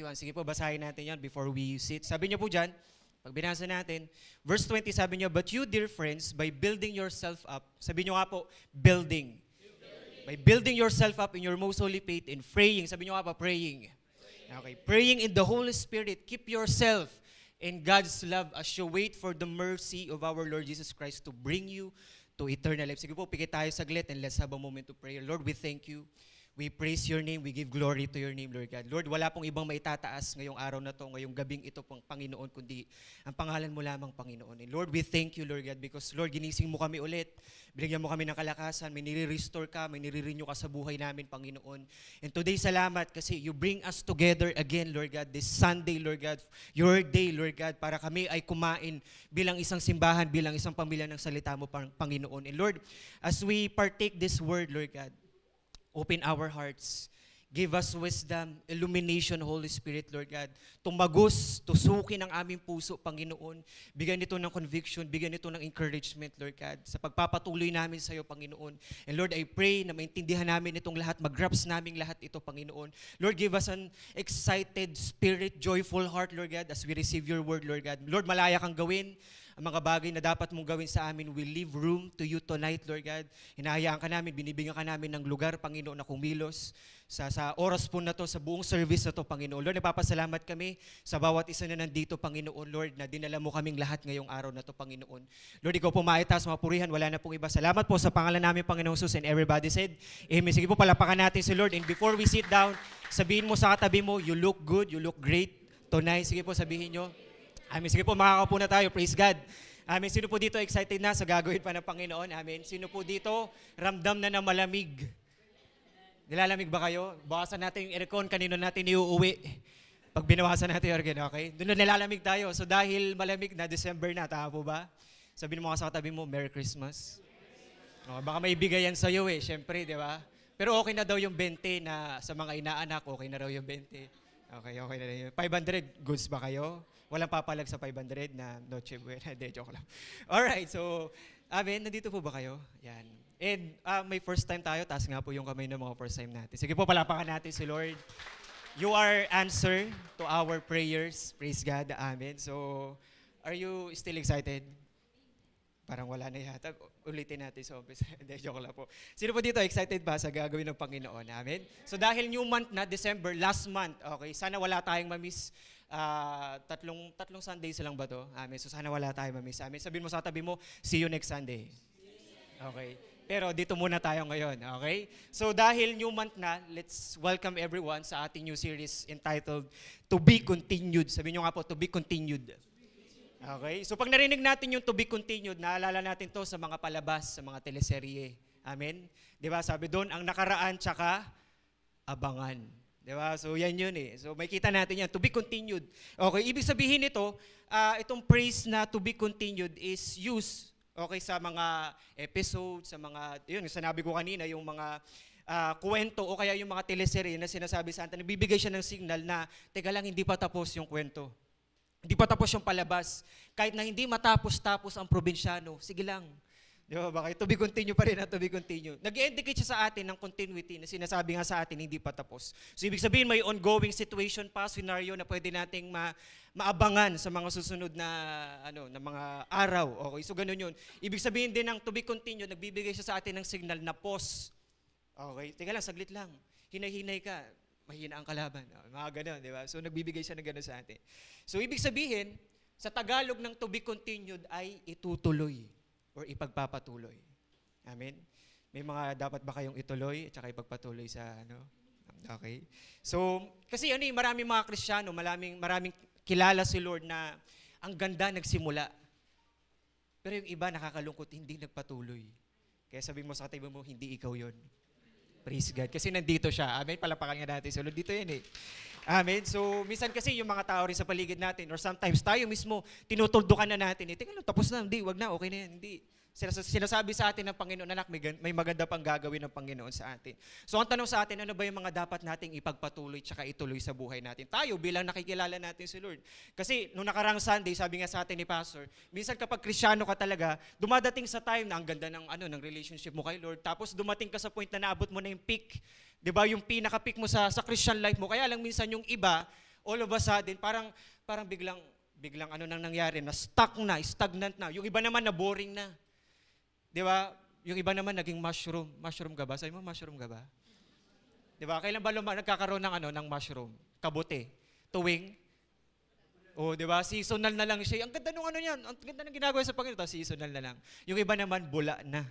21. Sige po, basahin natin yan before we sit. Sabi niyo po dyan, pag binasa natin, verse 20 sabi niyo, but you, dear friends, by building yourself up, sabi niyo nga po, building. By building yourself up in your most holy faith and praying, sabi niyo nga po, praying. Okay, praying in the Holy Spirit, keep yourself in God's love as you wait for the mercy of our Lord Jesus Christ to bring you to eternal life. Sige po, pikit tayo saglit and let's have a moment to pray. Lord, we thank you. We praise your name. We give glory to your name, Lord God. Lord, wala pong ibang maitataas ngayong araw na to, ngayong gabing ito pang Panginoon, kundi ang pangalan mo lamang, Panginoon. And Lord, we thank you, Lord God, because Lord, ginising mo kami ulit. Binigyan mo kami ng kalakasan. May nire-restore ka, may nire-renew ka sa buhay namin, Panginoon. And today, salamat kasi you bring us together again, Lord God, this Sunday, Lord God, your day, Lord God, para kami ay kumain bilang isang simbahan, bilang isang pamilya ng salita mo, Panginoon. And Lord, as we partake this word, Lord God, open our hearts. Give us wisdom, illumination, Holy Spirit, Lord God. Tumagos, tusukin ang aming puso, Panginoon. Bigyan nito ng conviction, bigyan nito ng encouragement, Lord God, sa pagpapatuloy namin sa iyo, Panginoon. And Lord, I pray na maintindihan namin itong lahat, mag-grasp namin lahat ito, Panginoon. Lord, give us an excited spirit, joyful heart, Lord God, as we receive your word, Lord God. Lord, malaya kang gawin. Ang mga bagay na dapat mong gawin sa amin, we leave room to you tonight, Lord God. Hinahayaan ka namin, binibigyan ka namin ng lugar, Panginoon, na kumilos sa oras po na to, sa buong service na to, Panginoon. Lord, napapasalamat kami sa bawat isa na nandito, Panginoon, Lord, na dinala mo kaming lahat ngayong araw na to, Panginoon. Lord, ikaw po maitaas, mapurihan, wala na pong iba. Salamat po sa pangalan namin, Panginoong Jesus, and everybody said, Amen. Sige po, palapakan natin si Lord. And before we sit down, sabihin mo sa katabi mo, you look good, you look great tonight. Sige po, sabihin nyo. Amen. Sige po, makakaupo na tayo. Praise God. Amen. Sino po dito excited na sa gagawin pa ng Panginoon? Amen. Sino po dito ramdam na na malamig? Nilalamig ba kayo? Bawasan natin yung aircon. Kanino natin iuuwi? Pag binawasan natin yung aircon, okay? Doon na nilalamig tayo. So dahil malamig na, December na, tama po ba? Sabihin mo ka sa katabi mo, Merry Christmas. O, baka may bigay yan sa'yo syempre, di ba? Pero okay na daw yung 20 na sa mga inaanak, okay na daw yung 20. Okay na daw yung 500, goods ba kayo? Walang papalag sa 500 na Noche Buena. Hindi, joke lang. Alright, so, amen, nandito po ba kayo? Yan. And may first time tayo, taas nga po yung kamay ng mga first time natin. Sige po, palapakan natin si Lord. You are answer to our prayers. Praise God. Amen. So, are you still excited? Parang wala na yata. Ulitin natin sa office. Hindi, joke lang po. Sino po dito excited ba sa gagawin ng Panginoon? Amen. So, dahil new month na, December, last month, okay, sana wala tayong mamiss. Tatlong Sundays lang ba to? Amen. So sana wala tayo mamiss. Amen. Sabihin mo sa tabi mo, see you next Sunday. Okay. Pero dito muna tayo ngayon. Okay? So dahil new month na, let's welcome everyone sa ating new series entitled To Be Continued. Sabihin nyo nga po, To Be Continued. Okay? So pag narinig natin yung To Be Continued, naalala natin to sa mga palabas, sa mga teleserye. Amen? Di ba? Sabi doon, ang nakaraan tsaka abangan. Diba? So yan yun So may kita natin yan, to be continued. Okay, ibig sabihin nito, itong praise na to be continued is used, okay, sa mga episodes, sa mga, yun, sinabi ko kanina, yung mga kwento o kaya yung mga teleserye na sinasabi sa atin, nagbibigay siya ng signal na, teka lang, hindi pa tapos yung kwento. Hindi pa tapos yung palabas. Kahit na hindi matapos-tapos ang probinsyano, sige lang. Di ba? Bakit? To be continue pa rin to be continue. Nag-indicate siya sa atin ng continuity na sinasabi nga sa atin hindi pa tapos. So ibig sabihin may ongoing situation pa, scenario na pwede nating maabangan sa mga susunod na na mga araw. Okay, so ganun yun. Ibig sabihin din ng to be continue, nagbibigay siya sa atin ng signal na pause. Okay, teka lang, saglit lang. Hinay-hinay ka, mahina ang kalaban. Mga ganun, di ba? So nagbibigay siya ng ganun sa atin. So ibig sabihin, sa Tagalog ng to be continued ay itutuloy or ipagpapatuloy. Amen? May mga dapat ba kayong ituloy at saka ipagpatuloy sa Okay? So, kasi maraming mga Kristiyano, maraming kilala si Lord na ang ganda nagsimula. Pero yung iba nakakalungkot, hindi nagpatuloy. Kaya sabihin mo sa katabi mo, hindi ikaw yon. Praise God. Kasi nandito siya. Amen? Palapakan nga natin. So, dito yan Amen? So, minsan kasi yung mga tao rin sa paligid natin or sometimes tayo mismo, tinutuldukan na natin. Teka lang, tapos na. Hindi, wag na. Okay na yan. Hindi. Sinasabi sa atin ng Panginoon, anak, may maganda pang gagawin ng Panginoon sa atin. So, ang tanong sa atin, ano ba yung mga dapat nating ipagpatuloy tsaka ituloy sa buhay natin? Tayo, bilang nakikilala natin si Lord. Kasi, nung nakarang Sunday, sabi nga sa atin ni Pastor, minsan kapag Kristiyano ka talaga, dumadating sa time na ang ganda ng relationship mo kay Lord, tapos dumating ka sa point na naabot mo na yung peak. Diba? Yung pinaka-peak mo sa Christian life mo. Kaya lang minsan yung iba, All of a sudden, parang biglang ano nang nangyari, na stuck na, stagnant na. Yung iba naman na boring na. Di ba? Yung iba naman naging mushroom. Mushroom ka ba? Sabi mo, mushroom ka ba? Di ba? Kailan ba nagkakaroon ng mushroom? Kabote. Tuwing? O, di ba? Seasonal na lang siya. Ang ganda nung ano yan. Ang ganda ng ginagawa sa Panginoon. Seasonal na lang. Yung iba naman, bula na.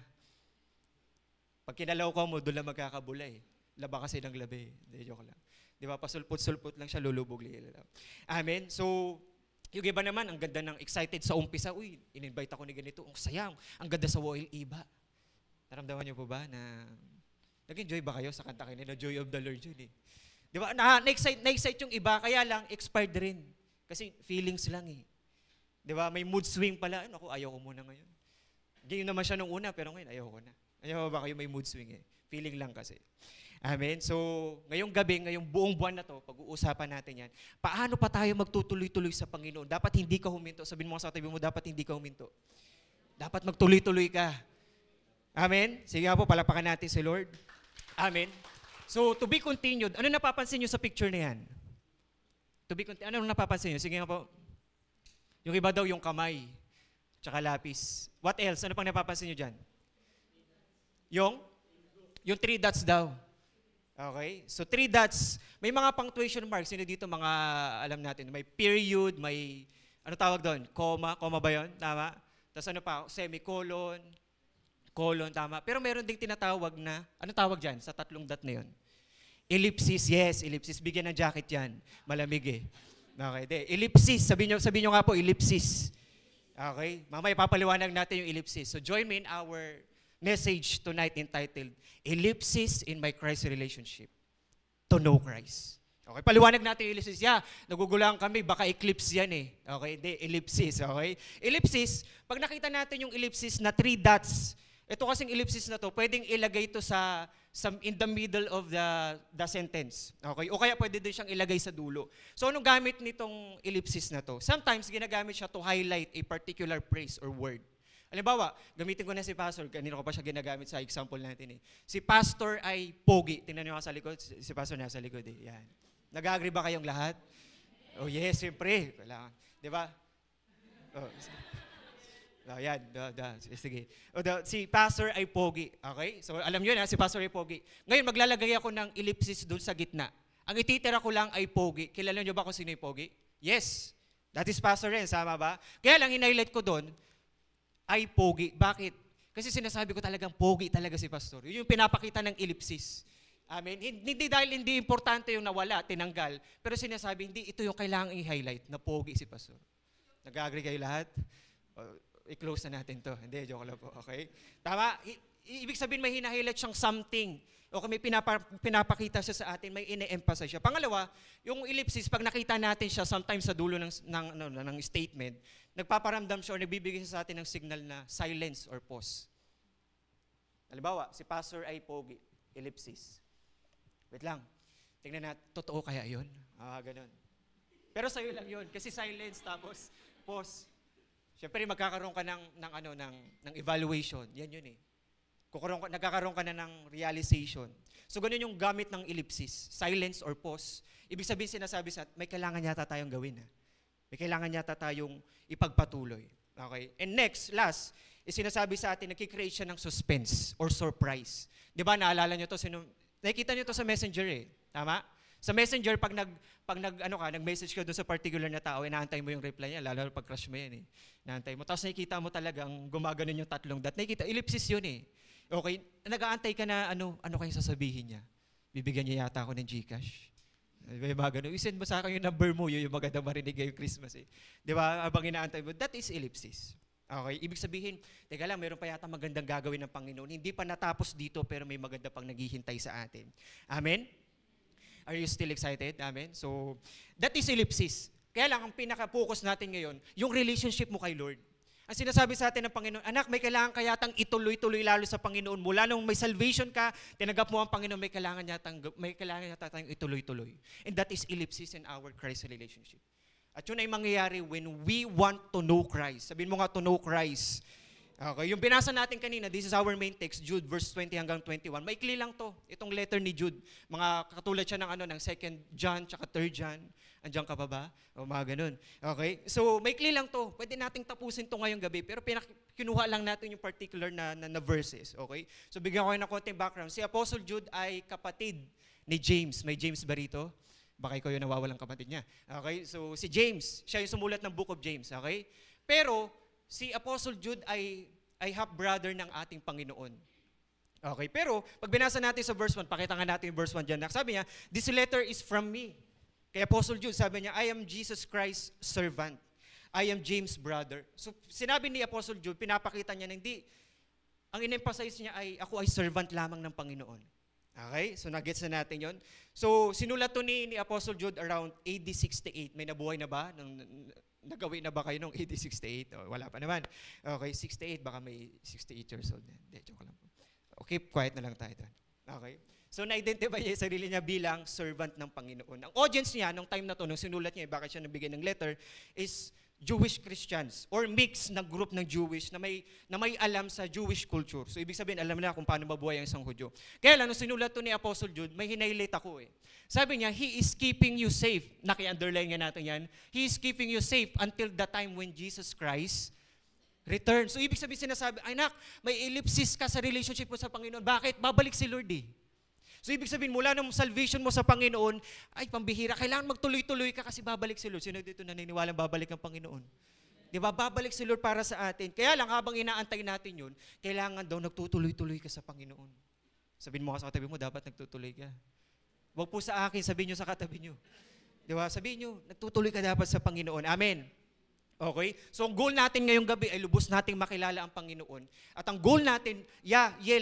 Pag kinalaw ko mo, doon lang magkakabula eh. Laba kasi ng labi. Hindi, joke lang. Di ba? Pasulput-sulput lang siya, lulubog. Amen? So, yung iba naman, ang ganda ng excited sa umpisa. Uy, in-invite ako ni ganito. Ang sayang. Ang ganda sa Woil Iba. Naramdaman niyo po ba na nag-enjoy ba kayo sa kanta kayo na Joy of the Lord yun eh? Di ba? Na-excite yung iba, kaya lang, expired rin. Kasi feelings lang eh. Di ba? May mood swing pala. Ako, ayaw ko muna ngayon. Ganyan naman siya nung una, pero ngayon, ayaw ko na. Ayaw ba kayo may mood swing eh? Feeling lang kasi. Amen? So, ngayong gabi, ngayong buong buwan na to, pag-uusapan natin yan, paano pa tayo magtutuloy-tuloy sa Panginoon? Dapat hindi ka huminto. Sabihin mo sa tabi mo, dapat hindi ka huminto. Dapat magtuloy-tuloy ka. Amen? Sige nga po, palapakan natin si Lord. Amen? So, to be continued, ano napapansin nyo sa picture na yan? To be continued, ano napapansin nyo? Sige nga po. Yung iba daw, yung kamay, tsaka lapis. What else? Ano pang napapansin nyo dyan? Yung 3 dots daw. Okay? So 3 dots, may mga punctuation marks. Sino dito mga alam natin? May period, may, ano tawag doon? Comma ba yun? Tama? Tapos ano pa? Semicolon, colon, tama. Pero meron ding tinatawag na, ano tawag dyan sa 3 dot na yun? Ellipsis, yes, ellipsis. Bigyan ng jacket yan. Malamig eh. Okay, ellipsis. Sabihin nyo nga po, ellipsis. Okay? Mamaya papaliwanag natin yung ellipsis. So join me in our message tonight entitled, Ellipsis in My Christ Relationship. To know Christ. Okay, paliwanag natin yung ellipsis. Yeah, nagugulang kami, baka eclipse yan eh. Okay, hindi, ellipsis. Okay? Ellipsis, pag nakita natin yung ellipsis na 3 dots, ito kasing ellipsis na to, pwedeng ilagay to sa in the middle of the sentence. Okay? O kaya pwede din siyang ilagay sa dulo. So anong gamit nitong ellipsis na to? Sometimes ginagamit siya to highlight a particular phrase or word. Halimbawa, gamitin ko na si Pastor. Kanina ko pa siya ginagamit sa example natin eh. Si Pastor ay pogi. Tingnan niyo sa likod. Si Pastor nasa likod eh. Yan. Nag-agree ba kayong lahat? Oh yes, siyempre. Kailangan. Di ba? Oh, yan. Sige. Si Pastor ay pogi. Okay? So alam niyo na, si Pastor ay pogi. Ngayon, maglalagay ako ng ellipsis doon sa gitna. Ang ititira ko lang ay pogi. Kilala niyo ba kung sino yung pogi? Yes. That is Pastor rin. Sama ba? Kaya lang, in-highlight ko doon, ay pogi. Bakit? Kasi sinasabi ko talagang pogi talaga si Pastor. Yun yung pinapakita ng ellipsis. Amen? Hindi dahil hindi importante yung nawala, tinanggal, pero sinasabi, hindi, ito yung kailangang i-highlight na pogi si Pastor. Nag-agree kayo lahat? I-close na natin to. Hindi, joke lang po. Okay? Tama? Ibig sabihin may hina-highlight siyang something. O kung may pinapakita siya sa atin, may ine-emphasize siya. Pangalawa, yung ellipsis, pag nakita natin siya sometimes sa dulo ng statement, nagpaparamdam siya o nagbibigay siya sa atin ng signal na silence or pause. Halimbawa, si Pastor ay pogi, ellipsis. Wait lang. Tingnan natin, totoo kaya yun? Ganun. Pero sa'yo lang yun, kasi silence tapos pause. Siyempre, magkakaroon ka ng evaluation. Yan yun eh. Nagkakaroon ka na ng realization. So, ganun yung gamit ng ellipsis, silence or pause. Ibig sabihin sinasabi sa may kailangan yata tayong gawin. May kailangan yata tayong ipagpatuloy. Okay? And next, last, is sinasabi sa atin, nagkikreate siya ng suspense or surprise. Di ba, naalala nyo to? Nakikita nyo to sa messenger eh. Tama? Sa messenger, pag nag-message ka doon sa particular na tao, inaantay mo yung reply niya, lalo pag crush mo yan eh. Inaantay mo. Tapos nakikita mo talagang gumaganon yung 3 dot. Nakikita, ellipsis yun eh. Okay, nag-aantay ka na ano kayong sasabihin niya? Bibigyan niya yata ako ng GCash. May mga ganun. I-send mo sa akin yung number mo, yun yung magandang marinig ngayong Christmas eh. Di ba? Habang inaantay mo, that is ellipsis. Okay, ibig sabihin, teka lang, meron pa yata magandang gagawin ng Panginoon. Hindi pa natapos dito, pero may maganda pang naghihintay sa atin. Amen? Are you still excited? Amen? So, that is ellipsis. Kaya lang, ang pinaka-focus natin ngayon, yung relationship mo kay Lord. Ang sinasabi sa atin ng Panginoon, anak, may kailangan ka yatang ituloy-tuloy lalo sa Panginoon. Mula nung may salvation ka, tinanggap mo ang Panginoon, may kailangan yata tayong ituloy-tuloy. And that is ellipsis in our Christ relationship. At yun ay mangyayari when we want to know Christ. Sabihin mo nga, to know Christ. Okay, yung binasa natin kanina, this is our main text, Jude verse 20 hanggang 21. Maikli lang to, itong letter ni Jude. Mga katulad siya ng 2nd John tsaka 3rd John. Andiyan ka pa ba? O mga ganun. Okay, so maikli lang to. Pwede nating tapusin to ngayong gabi, pero kinuha lang natin yung particular na verses. Okay, so bigyan ko kayo ng konting background. Si Apostle Jude ay kapatid ni James. May James ba rito? Baka ikaw yung nawawalang kapatid niya. Okay, so si James, siya yung sumulat ng Book of James. Okay, pero si Apostle Jude ay half-brother ng ating Panginoon. Okay, pero pag binasa natin sa verse 1, pakita nga natin yung verse 1 dyan. Sabi niya, this letter is from me. Kay Apostle Jude, sabi niya, I am Jesus Christ's servant. I am James' brother. So sinabi ni Apostle Jude, pinapakita niya na hindi, ang in-emphasize niya ay, ako ay servant lamang ng Panginoon. Okay, so nagets na natin yon. So sinulat to ni Apostle Jude around AD 68. May nabuhay na ba? Nagawi na ba kayo nung AD 68? Oh, wala pa naman. Okay, 68, baka may 68 years old. Hindi, joke lang po. Okay, quiet na lang tayo. Okay. So na-identify niya yung sarili niya bilang servant ng Panginoon. Ang audience niya, nung time na to, nung sinulat niya, bakit siya nabigay ng letter, is Jewish Christians or mix na group ng Jewish na may alam sa Jewish culture. So ibig sabihin, alam na kung paano mabuhay ang isang Hudyo. Kaya lang, nung sinulat to ni Apostle Jude, may hinighlight ako eh. Sabi niya, He is keeping you safe. Naki-underline nga natin yan. He is keeping you safe until the time when Jesus Christ returns. So ibig sabihin sinasabi, ay nak, may ellipsis ka sa relationship mo sa Panginoon. Bakit? Babalik si Lord eh. So ibig sabihin, mula nung salvation mo sa Panginoon, ay pambihira, kailangan magtuloy-tuloy ka kasi babalik si Lord. Sino dito naniniwalang babalik ang Panginoon? Di ba? Babalik si Lord para sa atin. Kaya lang, habang inaantay natin yun, kailangan daw nagtutuloy-tuloy ka sa Panginoon. Sabihin mo ka sa katabi mo, dapat nagtutuloy ka. Huwag po sa akin, sabihin nyo sa katabi nyo. Di ba? Sabihin nyo, nagtutuloy ka dapat sa Panginoon. Amen. Okay? So ang goal natin ngayong gabi ay lubos nating makilala ang Panginoon. At ang goal natin,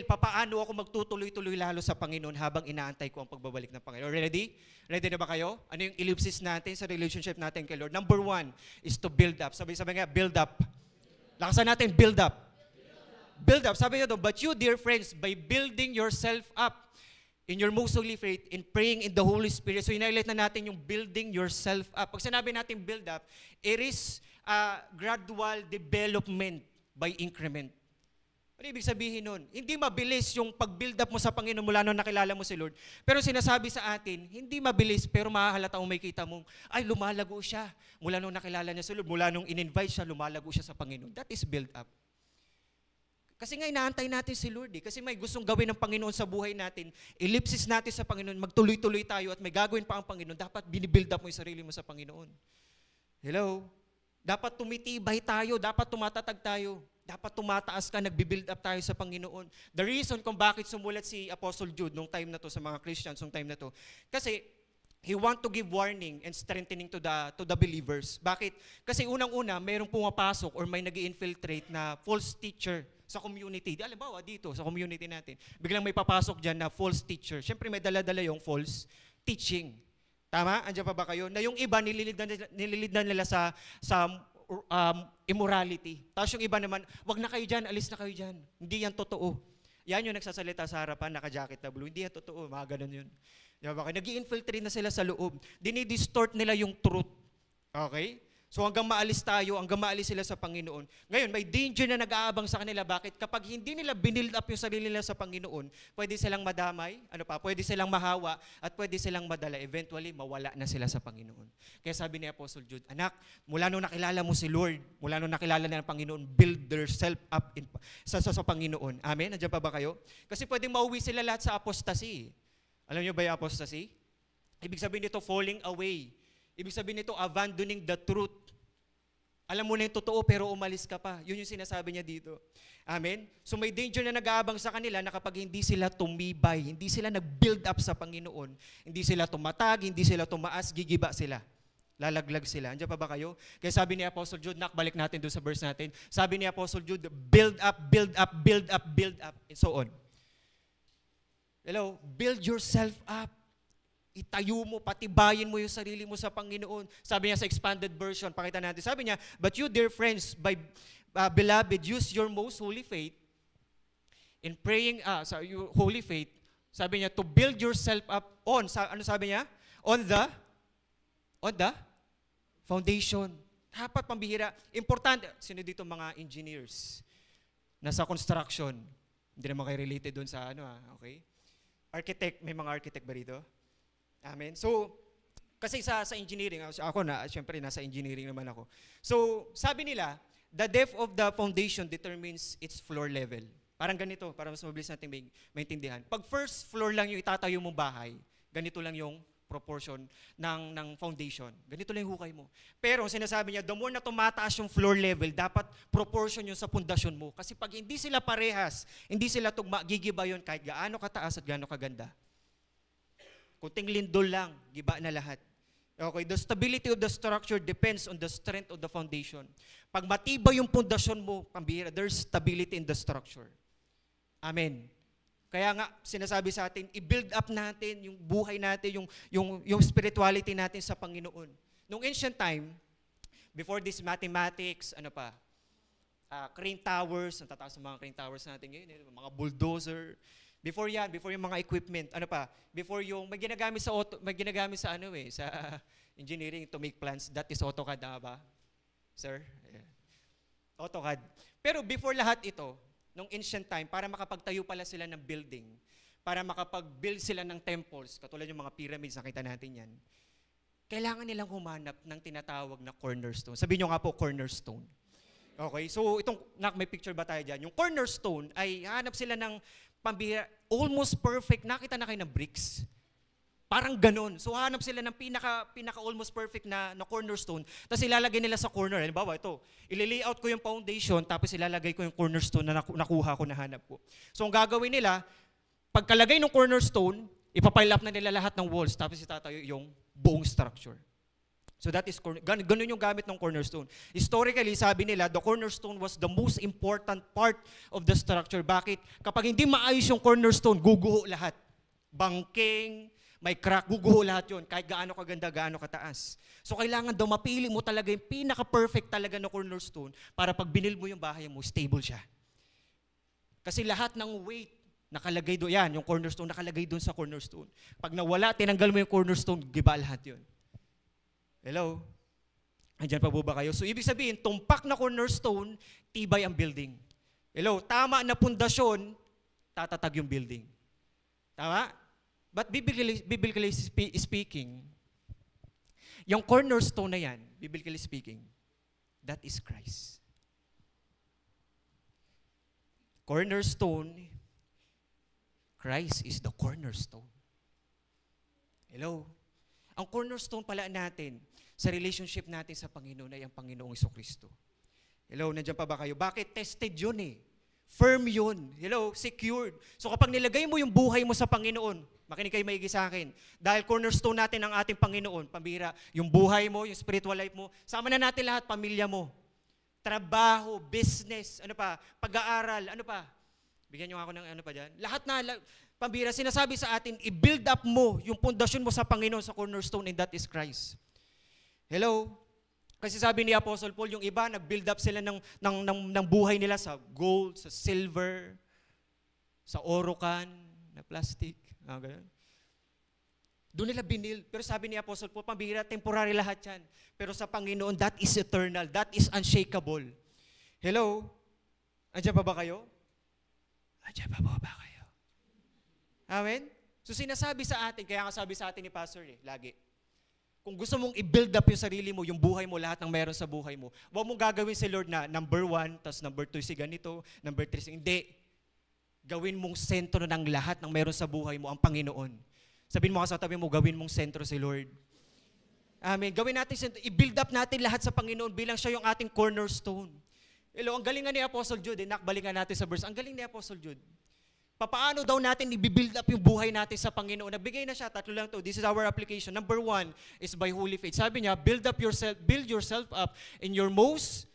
papaano ako magtutuloy-tuloy lalo sa Panginoon habang inaantay ko ang pagbabalik ng Panginoon. Ready? Ready na ba kayo? Ano yung ellipsis natin sa relationship natin kay Lord? Number 1 is to build up. Sabi nga, build up. Lakasan natin, build up. Build up. Sabi nga doon, but you, dear friends, by building yourself up in your most holy faith, in praying in the Holy Spirit. So, in-highlight na natin yung building yourself up. Pag sinabi natin build up, it is gradual development by increment. Ano ibig sabihin nun? Hindi mabilis yung pag-build up mo sa Panginoon mula nung nakilala mo si Lord. Pero sinasabi sa atin, hindi mabilis pero mahahalata kung may kita mong, ay lumalago siya. Mula nung nakilala niya si Lord, mula nung in-invite siya, lumalago siya sa Panginoon. That is build up. Kasi nga inaantay natin si Lord eh. Kasi may gustong gawin ng Panginoon sa buhay natin. Ellipsis natin sa Panginoon, magtuloy-tuloy tayo at may gagawin pa ang Panginoon. Dapat binibuild up mo yung sarili mo sa Panginoon. Hello? Dapat tumitibay tayo, dapat tumatatag tayo, dapat tumataas ka, nagbibuild up tayo sa Panginoon. The reason kung bakit sumulat si Apostle Jude nung time na to sa mga Christians nung time na to, kasi he want to give warning and strengthening to the believers. Bakit? Kasi unang-una, mayroong pumapasok or may nag-infiltrate na false teacher sa community. Halimbawa dito, sa community natin, biglang may papasok dyan na false teacher. Siyempre may dala-dala yung false teaching. Tama? Andiyan pa ba kayo? Na yung iba, nililid na nila sa immorality. Tapos yung iba naman, wag na kayo dyan, alis na kayo dyan. Hindi yan totoo. Yan yung nagsasalita sa harapan, naka-jacket na blue. Hindi yan totoo, mga ganun yun. Diba ba? Nag-i-infiltrate na sila sa loob. Dinidistort nila yung truth. Okay? So hanggang maalis tayo, hanggang maalis sila sa Panginoon. Ngayon, may danger na nag-aabang sa kanila. Bakit? Kapag hindi nila binild up yung sarili nila sa Panginoon, pwede silang madamay, pwede silang mahawa, at pwede silang madala. Eventually, mawala na sila sa Panginoon. Kaya sabi ni Apostle Jude, anak, mula nung nakilala mo si Lord, mula nung nakilala na ng Panginoon, build yourself up sa Panginoon. Amen? Nandiyan pa ba kayo? Kasi pwedeng mauwi sila lahat sa apostasy. Alam niyo ba yung apostasy? Ibig sabihin nito, falling away. Ibig sabihin nito, abandoning the truth. Alam mo na yung totoo pero umalis ka pa. Yun yung sinasabi niya dito. Amen? So may danger na nag-aabang sa kanila na kapag hindi sila tumibay, hindi sila nag-build up sa Panginoon, hindi sila tumatag, hindi sila tumaas, gigiba sila. Lalaglag sila. Andiyan pa ba kayo? Kaya sabi ni Apostle Jude, balik natin doon sa verse natin. Sabi ni Apostle Jude, build up, build up, build up, build up, and so on. Hello? Build yourself up. Itayo mo, patibayin mo yung sarili mo sa Panginoon. Sabi niya sa expanded version, pakita natin. Sabi niya, but you, dear friends, beloved, use your most holy faith in praying, your holy faith, sabi niya, to build yourself up on, ano sabi niya? On the foundation. Dapat pambihira. Importante, sino dito mga engineers? nasa construction. Hindi naman kayo related doon sa okay? Architect, may mga architect ba rito? Amen. So, kasi sa engineering, ako syempre nasa engineering naman ako. So, sabi nila, the depth of the foundation determines its floor level. Parang ganito, para mas mabilis natin maintindihan. Pag first floor lang yung itatayo mong bahay, ganito lang yung proportion ng foundation. Ganito lang yung hukay mo. Pero sinasabi niya, the more na tumataas yung floor level, dapat proportion yun sa pundasyon mo. Kasi pag hindi sila parehas, hindi sila tugma, gigiba yun kahit gaano kataas at gaano kaganda. Kunting lindol lang, giba na lahat. Okay, the stability of the structure depends on the strength of the foundation. Pag matibay yung pundasyon mo, pambihira, there's stability in the structure. Amen. Kaya nga, sinasabi sa atin, i-build up natin yung buhay natin, yung spirituality natin sa Panginoon. Nung ancient time, before this mathematics, crane towers, ang tataas ng mga crane towers natin ngayon, mga bulldozer. Before yung mga equipment, before yung, may ginagamit sa sa engineering to make plans, that is AutoCAD, ba? Sir? Yeah. AutoCAD. Pero before lahat ito, nung ancient time, para makapagtayo pala sila ng building, para makapag-build sila ng temples, katulad yung mga pyramids, nakita natin yan, kailangan nilang humanap ng tinatawag na cornerstone. Sabihin nyo nga po, cornerstone. Okay, so may picture ba tayo dyan? Yung cornerstone ay hanap sila ng pambihira, almost perfect, nakita na kayo ng bricks. Parang ganun. So hanap sila ng pinaka almost perfect na cornerstone, tapos ilalagay nila sa corner. Halimbawa, ito, ili-layout ko yung foundation, tapos ilalagay ko yung cornerstone na nakuha ko, nahanap ko. So ang gagawin nila, pagkalagay ng cornerstone, ipapile up na nila lahat ng walls, tapos itatayo yung buong structure. So that is, ganun yung gamit ng cornerstone. Historically, sabi nila, the cornerstone was the most important part of the structure. Bakit? Kapag hindi maayos yung cornerstone, guguho lahat. Bangking, may crack, guguho lahat yun, kahit gaano kaganda, gaano kataas. So kailangan daw mapili mo talaga yung pinaka-perfect talaga na cornerstone para pag binil mo yung bahay mo, stable siya. Kasi lahat ng weight nakalagay doon, yan, yung cornerstone nakalagay doon sa cornerstone. Pag nawala, tinanggal mo yung cornerstone, giba lahat yun. Hello? Andyan pa po ba kayo? So ibig sabihin, tumpak na cornerstone, tibay ang building. Hello? Tama na pundasyon, tatatag yung building. Tama? But biblically speaking, yung cornerstone na yan, biblically speaking, that is Christ. Cornerstone, Christ is the cornerstone. Hello? Ang cornerstone pala natin sa relationship natin sa Panginoon ay ang Panginoong Jesucristo. Hello, nandiyan pa ba kayo? Bakit? Tested yun eh. Firm yun. Hello, secured. So kapag nilagay mo yung buhay mo sa Panginoon, makinig kayo maigi sa akin, dahil cornerstone natin ang ating Panginoon, pambira, yung buhay mo, yung spiritual life mo, sama na natin lahat, pamilya mo, trabaho, business, pag-aaral, bigyan nyo ako ng pa dyan. Lahat na, pambira, sinasabi sa atin, i-build up mo yung pundasyon mo sa Panginoon, sa cornerstone, and that is Christ. Hello? Kasi sabi ni Apostle Paul, yung iba, nag-build up sila ng buhay nila sa gold, sa silver, sa oro can, na plastic, ganun. Doon nila binil. Pero sabi ni Apostle Paul, pambihira, temporary lahat yan. Pero sa Panginoon, that is eternal, that is unshakable. Hello? Andiyan pa ba kayo? Andiyan pa ba kayo? Amen? So sinasabi sa atin, kaya nga sabi sa atin ni Pastor lagi, kung gusto mong i-build up yung sarili mo, yung buhay mo, lahat ng meron sa buhay mo, huwag mong gagawin si Lord na number 1, tapos number 2 si ganito, number 3 si... Hindi. Gawin mong sentro ng lahat ng meron sa buhay mo, ang Panginoon. Sabihin mo sa tabi mo, gawin mong sentro si Lord. Amen. Gawin natin, i-build up natin lahat sa Panginoon bilang siya yung ating cornerstone. Hello, ang galing nga ni Apostle Jude, nakbalikan natin sa verse, ang galing ni Apostle Jude. Papaano daw natin i-build up yung buhay natin sa Panginoon? Nagbigay na siya, 3 lang to. This is our application. Number 1 is by holy faith. Sabi niya, build yourself up in your most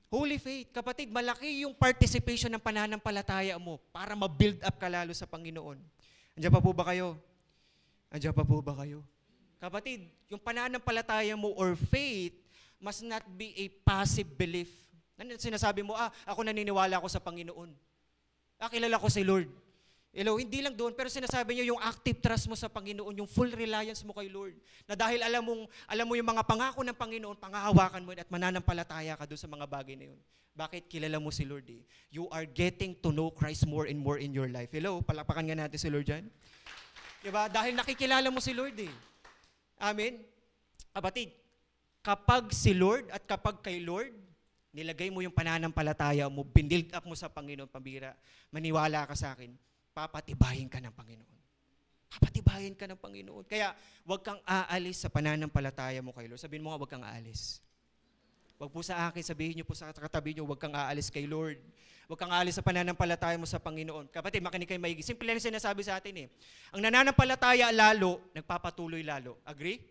holy faith. Kapatid, malaki yung participation ng pananampalataya mo para ma-build up ka lalo sa Panginoon. Andiyan pa po ba kayo? Andiyan pa po ba kayo? Kapatid, yung pananampalataya mo or faith must not be a passive belief. Sinasabi mo, ako naniniwala ako sa Panginoon. Kilala ko si Lord. Hello, hindi lang doon, pero sinasabi niyo yung active trust mo sa Panginoon, yung full reliance mo kay Lord. Na dahil alam mo yung mga pangako ng Panginoon, pangahawakan mo at mananampalataya ka doon sa mga bagay na yun. Bakit? Kilala mo si Lord eh. You are getting to know Christ more and more in your life. Hello, palakpakan nga natin si Lord dyan. Diba? Dahil nakikilala mo si Lord eh. Amen? Kapatid, kapag si Lord at kapag kay Lord, nilagay mo yung pananampalataya mo, binild up mo sa Panginoon, pambira, maniwala ka sa akin, papatibayin ka ng Panginoon. Papatibayin ka ng Panginoon. Kaya, huwag kang aalis sa pananampalataya mo kay Lord. Sabihin mo nga, huwag kang aalis. Huwag po sa akin, sabihin niyo po sa katabi niyo, huwag kang aalis kay Lord. Huwag kang aalis sa pananampalataya mo sa Panginoon. Kapatid, makinig kayo maigi. Simple lang sinasabi sa atin eh. Ang nananampalataya lalo, nagpapatuloy lalo. Agree?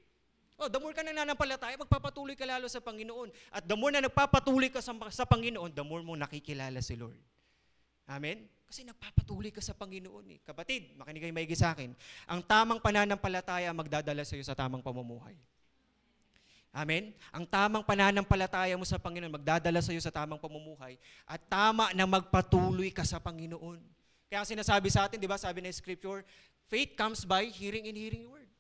Oh, the more ka nananampalataya, magpapatuloy ka lalo sa Panginoon. At the more na nagpapatuloy ka sa Panginoon, the more mo nakikilala si Lord. Amen? Kasi nagpapatuloy ka sa Panginoon eh. Kapatid, makinig kayo maigi sa akin. Ang tamang pananampalataya magdadala sa iyo sa tamang pamumuhay. Amen? Ang tamang pananampalataya mo sa Panginoon magdadala sa iyo sa tamang pamumuhay at tama na magpatuloy ka sa Panginoon. Kaya ang sinasabi sa atin, di ba, sabi ng Scripture, faith comes by hearing and hearing your word.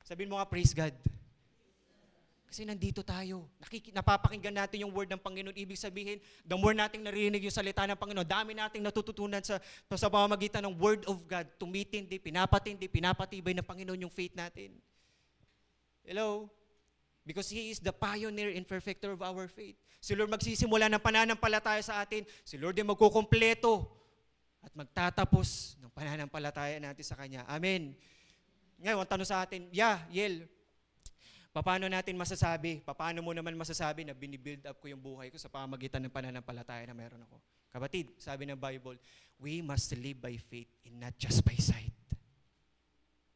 Sabihin mo nga, praise God. Kasi nandito tayo. Napapakinggan natin yung word ng Panginoon. Ibig sabihin, the more nating naririnig yung salita ng Panginoon, dami nating natututunan sa pamamagitan ng word of God. Tumitindi, pinapatibay ng Panginoon yung faith natin. Hello? Because He is the pioneer and perfecter of our faith. Si Lord magsisimula ng pananampalataya sa atin. Si Lord din magkukumpleto at magtatapos ng pananampalataya natin sa Kanya. Amen. Ngayon, ang tanong sa atin, Yel, paano natin masasabi, paano mo naman masasabi na binibuild up ko yung buhay ko sa pamamagitan ng pananampalataya na meron ako? Kapatid, sabi ng Bible, we must live by faith and not just by sight.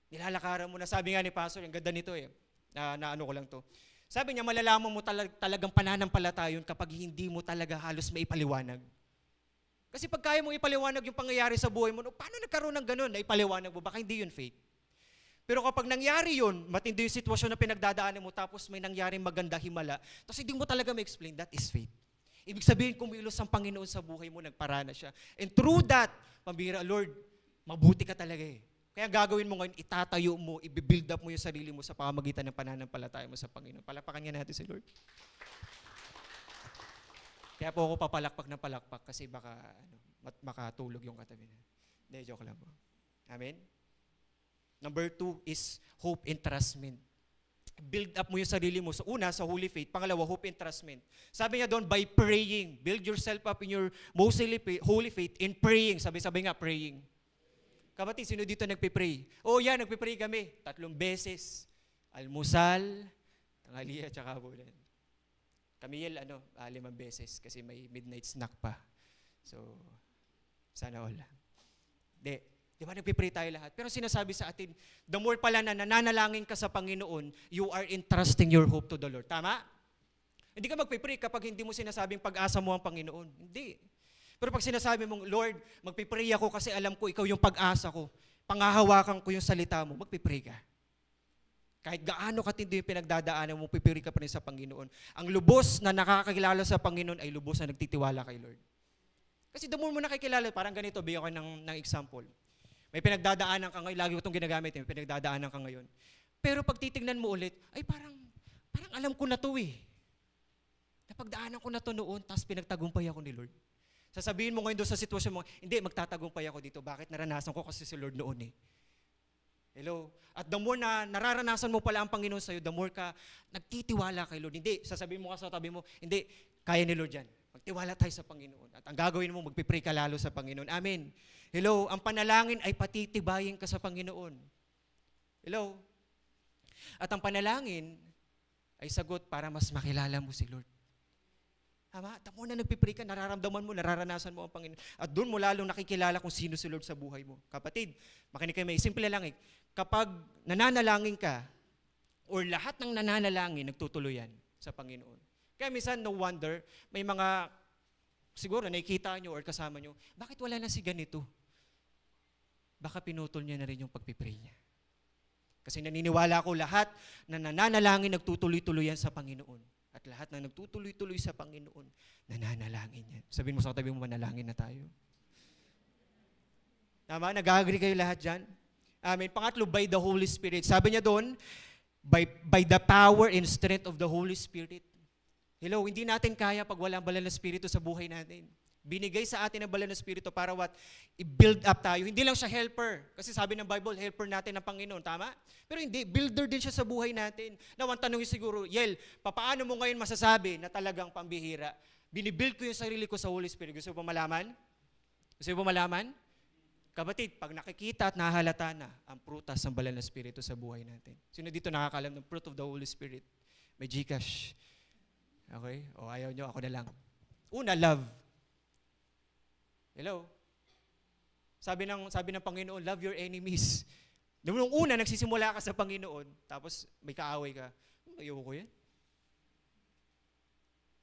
Nilalakaran mo na, sabi nga ni Pastor, ang ganda nito eh, na ano ko lang to. Sabi niya, malalaman mo talagang pananampalataya yun kapag hindi mo talaga halos maipaliwanag. Kasi pag kaya mo ipaliwanag yung pangyayari sa buhay mo, paano nagkaroon ng ganun na ipaliwanag mo? Baka hindi yun faith. Pero kapag nangyari yun, matindi yung sitwasyon na pinagdadaanan mo, tapos may nangyaring maganda himala, tapos hindi mo talaga ma-explain, that is faith. Ibig sabihin, kumilos ang Panginoon sa buhay mo, nagparana siya. And through that, pambira, Lord, mabuti ka talaga eh. Kaya gagawin mo ngayon, itatayo mo, i-build up mo yung sarili mo sa pamamagitan ng pananampalataya mo sa Panginoon. Palakpakan nga natin si Lord. Kaya po ako papalakpak ng palakpak kasi baka makatulog yung katabi na. Hindi, joke lang po. Amen? Number 2 is hope entrustment. Build up mo yung sarili mo. So, una, sa holy faith. Pangalawa, hope entrustment. Sabi niya doon, by praying. Build yourself up in your most holy faith in praying. Sabi nga, praying. Kapatid, sino dito nagpipray? Oh, yan, nagpipray kami. 3 beses. Almusal, tanghaliya, tsaka hapunan. Kami 5 beses kasi may midnight snack pa. So, sana all. Di ba nagpipray tayo lahat? Pero sinasabi sa atin, the more pala na nananalangin ka sa Panginoon, you are entrusting your hope to the Lord. Tama? Hindi ka magpipray kapag hindi mo sinasabing pag-asa mo ang Panginoon. Hindi. Pero pag sinasabi mong, Lord, magpipray ako kasi alam ko ikaw yung pag-asa ko. Pangahawakan ko yung salita mo, magpipray ka. Kahit gaano katindi yung pinagdadaanan mo, pipiri ka pa rin sa Panginoon. Ang lubos na nakakakilala sa Panginoon ay lubos na nagtitiwala kay Lord. Kasi the more mo nakikilala, parang ganito, bigyan ko ng example. May pinagdadaanan ka ngayon, lagi ko itong ginagamit, may pinagdadaanan ka ngayon. Pero pag titignan mo ulit, ay parang alam ko na to eh. Napagdaanan ko na to noon, tapos pinagtagumpay ako ni Lord. Sasabihin mo ngayon doon sa sitwasyon mo, hindi, magtatagumpay ako dito. Bakit? Naranasan ko kasi si Lord noon eh. Hello? At the more na nararanasan mo pala ang Panginoon sa'yo, the more ka nagtitiwala kay Lord. Hindi, sasabihin mo ka sa tabi mo, hindi, kaya ni Lord yan. Magtiwala tayo sa Panginoon. At ang gagawin mo, magpipray ka lalo sa Panginoon. Amen. Hello? Ang panalangin ay patitibayin ka sa Panginoon. Hello? At ang panalangin ay sagot para mas makilala mo si Lord. Tama? Tamo na nagpipray ka, nararamdaman mo, nararanasan mo ang Panginoon. At doon mo lalong nakikilala kung sino si Lord sa buhay mo. Kapatid, makinig kayo, may simple lang eh. Kapag nananalangin ka, or lahat ng nananalangin, nagtutuluyan sa Panginoon. Kaya minsan, no wonder, may mga, siguro nakikita nyo or kasama nyo, bakit wala na si ganito? Baka pinutol niya na rin yung pagpipray niya. Kasi naniniwala ko lahat na nananalangin, nagtutuloy-tuloyan sa Panginoon. At lahat na nagtutuloy-tuloy sa Panginoon, nananalangin yan. Sabihin mo sa katabi mo, manalangin na tayo. Tama? Nag-agree kayo lahat dyan? Amen. Pangatlo, by the Holy Spirit. Sabi niya doon, by the power and strength of the Holy Spirit. Hello, hindi natin kaya pag walang banal na Espiritu sa buhay natin. Binigay sa atin ang banal na Espiritu para what? I-build up tayo. Hindi lang siya helper. Kasi sabi ng Bible, helper natin ng Panginoon. Tama? Pero hindi, builder din siya sa buhay natin. Now, ang tanong siguro, Yel, paano mo ngayon masasabi na talagang pambihira? Binibuild ko yung sarili ko sa Holy Spirit. Gusto mo malaman? Gusto mo malaman? Kapatid, pag nakikita at nahalata na ang prutas ng banal na Espiritu sa buhay natin. Sino dito nakakalam ng fruit of the Holy Spirit? May Gcash. Okay? O ayaw nyo, ako na lang. Una, love. Hello? Sabi ng Panginoon, love your enemies. Nung una, nagsisimula ka sa Panginoon, tapos may kaaway ka, ayoko yan.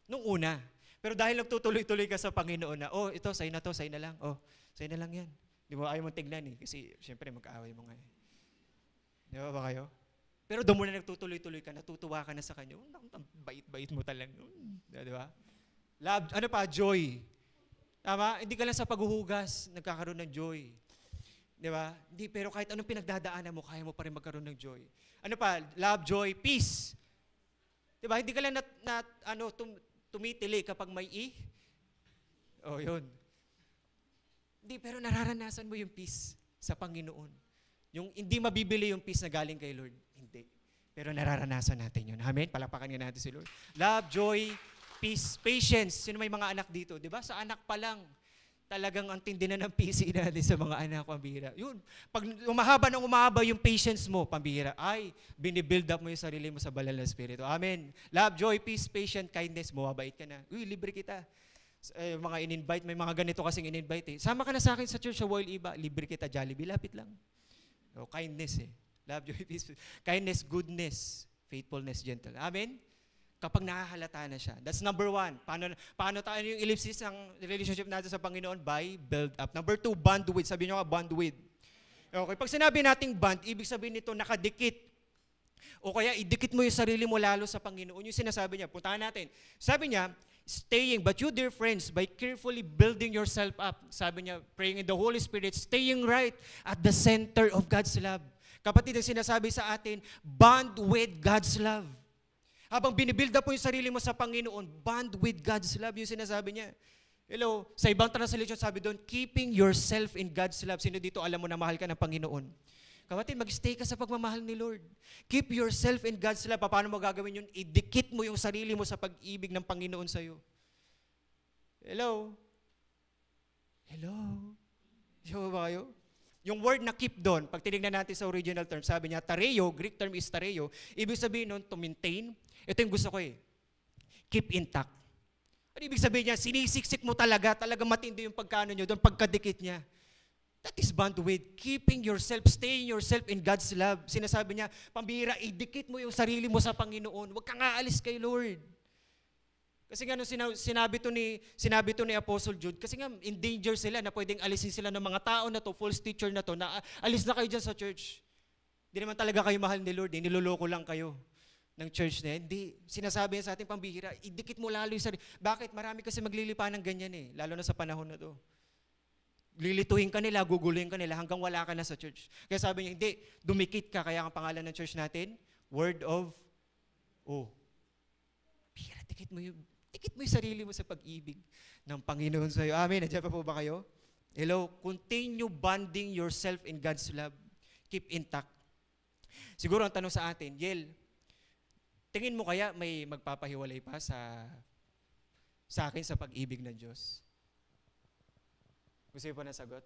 Nung una. Pero dahil nagtutuloy-tuloy ka sa Panginoon na, oh, ito, sa'yo na to, sa'yo na lang. Oh, sa'yo na lang yan. Di ba, ayaw mong tignan eh. Kasi, syempre, mag-kaaway mo nga eh. Di ba kayo? Pero doon muna nagtutuloy-tuloy ka, natutuwa ka na sa Kanya. Ang bait-bait mo talaga. Di ba? Love, ano pa? Joy. Tama? Hindi ka lang sa paghuhugas, nagkakaroon ng joy. Di ba? Hindi, pero kahit anong pinagdadaanan mo, kaya mo pa rin magkaroon ng joy. Ano pa? Love, joy, peace. Di ba? Hindi ka lang tumitili kapag may Oh, yun. Hindi, pero nararanasan mo yung peace sa Panginoon. Yung hindi mabibili yung peace na galing kay Lord. Hindi. Pero nararanasan natin yun. Amen? Palapakan nga natin si Lord. Love, joy, peace, patience. Sino may mga anak dito? Di ba? Sa anak pa lang, talagang ang tindi na ng PC natin sa mga anak, pambihira. Yun. Pag umahaba yung patience mo, pambihira, ay, binibuild up mo yung sarili mo sa banal na Espiritu. Amen. Love, joy, peace, patience, kindness, mababait ka na. Uy, libre kita. Mga in-invite, may mga ganito kasing in-invite eh. Sama ka na sa akin sa church sa World Iba, libre kita, Jollibee, lapit lang. Kindness eh. Love, joy, peace, kindness, goodness, faithfulness, gentle. Amen. Kapag nakahalata na siya. That's number one. Paano tayo yung ellipsis ng relationship natin sa Panginoon? By build up. Number two, bond with. Sabi nyo nga, bond with. Okay, pag sinabi nating bond, ibig sabihin nito nakadikit. O kaya idikit mo yung sarili mo lalo sa Panginoon. Yung sinasabi niya, puntahan natin. Sabi niya, staying, but you dear friends, by carefully building yourself up. Sabi niya, praying in the Holy Spirit, staying right at the center of God's love. Kapatid, ang sinasabi sa atin, bond with God's love. Habang binibuild up mo yung sarili mo sa Panginoon, bond with God's love, yung sinasabi niya. Hello, sa ibang translation sabi doon, keeping yourself in God's love. Sino dito alam mo na mahal ka ng Panginoon? Kapatid, mag-stay ka sa pagmamahal ni Lord. Keep yourself in God's love. Paano mo gagawin yun? Idikit mo yung sarili mo sa pag-ibig ng Panginoon sa'yo. Hello? Hello? Diyo ba kayo? Yung word na keep doon, pag tinignan natin sa original term, sabi niya, tareo, Greek term is tareo, ibig sabihin nun, to maintain. Ito yung gusto ko eh. Keep intact. Ano ibig sabihin niya? Sinisiksik mo talaga matindi yung pagkano nyo doon, pagkadikit niya. That is bond with keeping yourself, staying yourself in God's love. Sinasabi niya, pambihira, idikit mo yung sarili mo sa Panginoon. Huwag kang aalis kay Lord. Kasi nga nung sinabi to ni Apostle Jude, kasi nga in danger sila na pwedeng alisin sila ng mga tao na to, false teacher na to, na alis na kayo dyan sa church. Hindi naman talaga kayo mahal ni Lord, niloloko lang kayo ng church na. Hindi, sinasabi niya sa ating pambihira, idikit mo lalo yung sarili. Bakit? Marami kasi maglilipa ng ganyan eh, lalo na sa panahon na to. Lilituhin ka nila, guguluhin ka nila hanggang wala ka na sa church. Kaya sabi niya, hindi, dumikit ka. Kaya ang pangalan ng church natin, Word of Pira, dikit mo yung sarili mo sa pag-ibig ng Panginoon sa iyo. Amen. Nandiyan pa po ba kayo? Hello, continue bonding yourself in God's love. Keep intact. Siguro ang tanong sa atin, Yel, tingin mo kaya may magpapahiwalay pa sa akin sa pag-ibig ng Diyos? Gusto niyo po na sagot?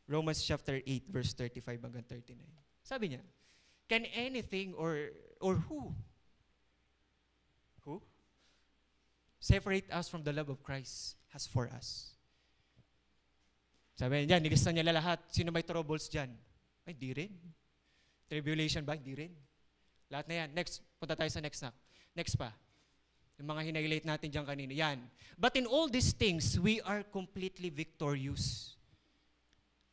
Romans chapter 8, verse 35 hanggang 39. Sabi niya, can anything or who separate us from the love of Christ has for us? Sabi niya, nilista niya lahat. Sino may troubles dyan? Ay, di rin. Tribulation ba? Di rin. Lahat na yan. Next, punta tayo sa next na. Next pa. Yung mga hinighlight natin dyan kanina. Yan. But in all these things, we are completely victorious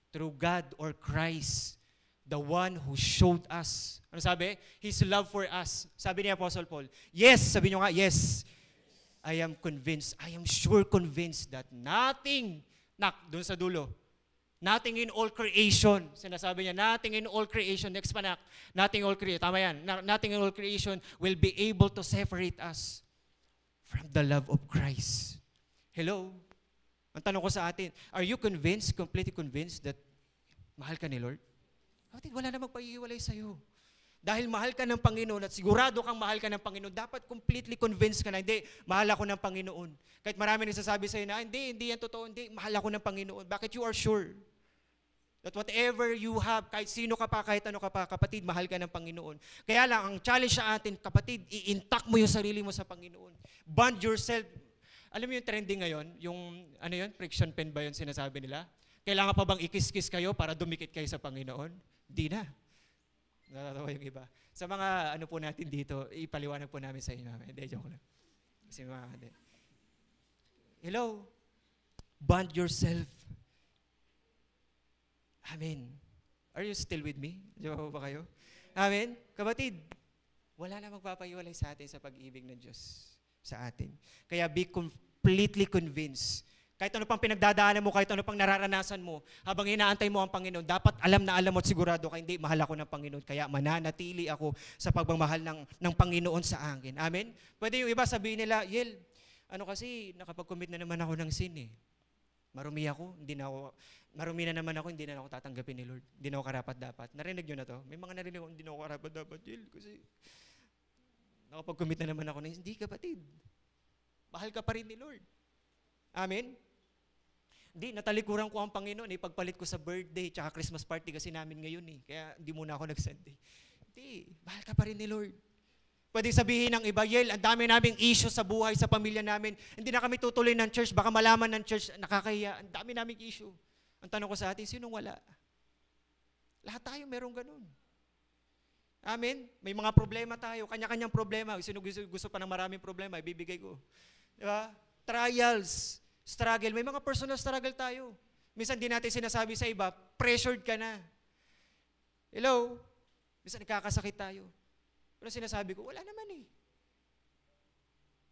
through God or Christ, the one who showed us. Ano sabi? His love for us. Sabi ni Apostle Paul, yes, sabi niyo nga, yes. I am convinced, I am sure convinced that nothing, doon sa dulo, Nothing in all creation. Sinasabi niya, nothing in all creation. Next panak, nothing in all creation. Tama yan. Nothing in all creation will be able to separate us from the love of Christ. Hello? Ang tanong ko sa atin, are you convinced, completely convinced that mahal ka ni Lord? Kapatid, wala na magpaiiwalay sa'yo. Dahil mahal ka ng Panginoon at sigurado kang mahal ka ng Panginoon, dapat completely convinced ka na, hindi, mahal ako ng Panginoon. Kahit marami nagsasabi sa'yo na, hindi yan totoo, hindi, mahal ako ng Panginoon. Bakit you are sure that whatever you have, kahit sino ka pa, kahit ano ka pa, kapatid, mahal ka ng Panginoon. Kaya lang, ang challenge sa atin, kapatid, i-intact mo yung sarili mo sa Panginoon. Bond yourself. Alam mo yung trending ngayon, yung, friction pen ba yun sinasabi nila? Kailangan pa bang ikis-kis kayo para dumikit kayo sa Panginoon? Di na. Natatawa yung iba. Sa mga po natin dito, ipaliwanag po namin sa inyo. Hindi, joke lang. Kasi hello? Bond yourself. Amen. Are you still with me? Diyan ba kayo? Amen? Kapatid, wala na magpapahiwalay sa atin sa pag-ibig ng Diyos sa atin. Kaya be completely convinced. Kahit ano pang pinagdadaanan mo, kahit ano pang nararanasan mo, habang inaantay mo ang Panginoon, dapat alam na alam mo at sigurado ka, hindi, mahal ako ng Panginoon. Kaya mananatili ako sa pagmamahal ng Panginoon sa akin. Amen? Pwede yung iba sabihin nila, Yel, kasi nakapag-commit na naman ako ng sin eh. Marumi na naman ako, hindi na ako tatanggapin ni Lord. Hindi na ako karapat-dapat. Narinig nyo na to? May mga narinig ako, hindi na ako karapat-dapat, Yel, kasi nakapag-commit na naman ako. Hindi, kapatid. Mahal ka pa rin ni Lord. Amen? Hindi, natalikuran ko ang Panginoon. Ipagpalit ko sa birthday tsaka Christmas party kasi namin ngayon eh. Kaya hindi muna ako nag-send eh. Hindi, mahal ka pa rin ni Lord. Pwede sabihin ng iba, Yel, ang dami naming issue sa buhay, sa pamilya namin. Hindi na kami tutuloy ng church. Baka malaman ng church, nakakahiya. Ang dami naming issue. Ang tanong ko sa atin, sinong wala? Lahat tayo merong ganun. Amen? May mga problema tayo. Kanya-kanyang problema. Sino gusto pa ng maraming problema, ibibigay ko. Diba? Trials, struggle. May mga personal struggle tayo. Minsan di natin sinasabi sa iba, pressured ka na. Hello? Minsan nagkakasakit tayo. Pero sinasabi ko, wala naman eh.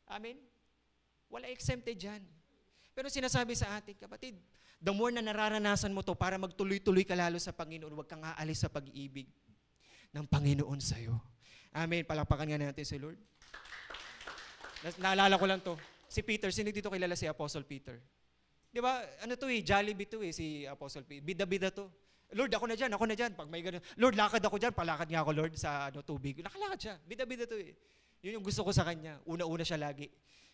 Amen? Wala exempted dyan. Pero sinasabi sa atin, kapatid, the more na nararanasan mo to para magtuloy-tuloy ka lalo sa Panginoon, huwag kang aalis sa pag-ibig ng Panginoon sa'yo. Amen? Palakpakan nga natin si Lord. Naalala ko lang to. Si Peter, sino dito kilala si Apostle Peter? Di ba? Jollibee to si Apostle Peter. Bida-bida to. Lord, ako na dyan. Pag may ganun, Lord, lakad ako dyan. Palakad nga ako, Lord, sa tubig. Nakalakad siya. Bida-bida to Yun yung gusto ko sa kanya. Una-una siya lagi.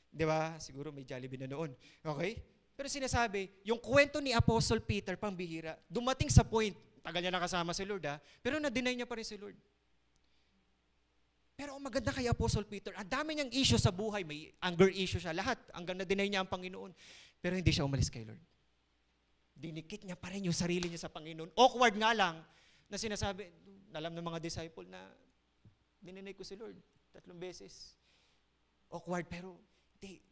Di ba? Siguro may Jollibee na noon. Okay? Pero sinasabi, yung kwento ni Apostle Peter, pambihira, dumating sa point, tagal niya nakasama si Lord, pero na-deny niya pa rin si Lord. Pero ang maganda kay Apostle Peter, ang dami niyang issue sa buhay, may anger issue siya, lahat, hanggang na-deny niya ang Panginoon. Pero hindi siya umalis kay Lord. Dinikit niya pa rin yung sarili niya sa Panginoon. Awkward nga lang na sinasabi, alam ng mga disciple na dininay ko si Lord 3 beses. Awkward, pero hindi,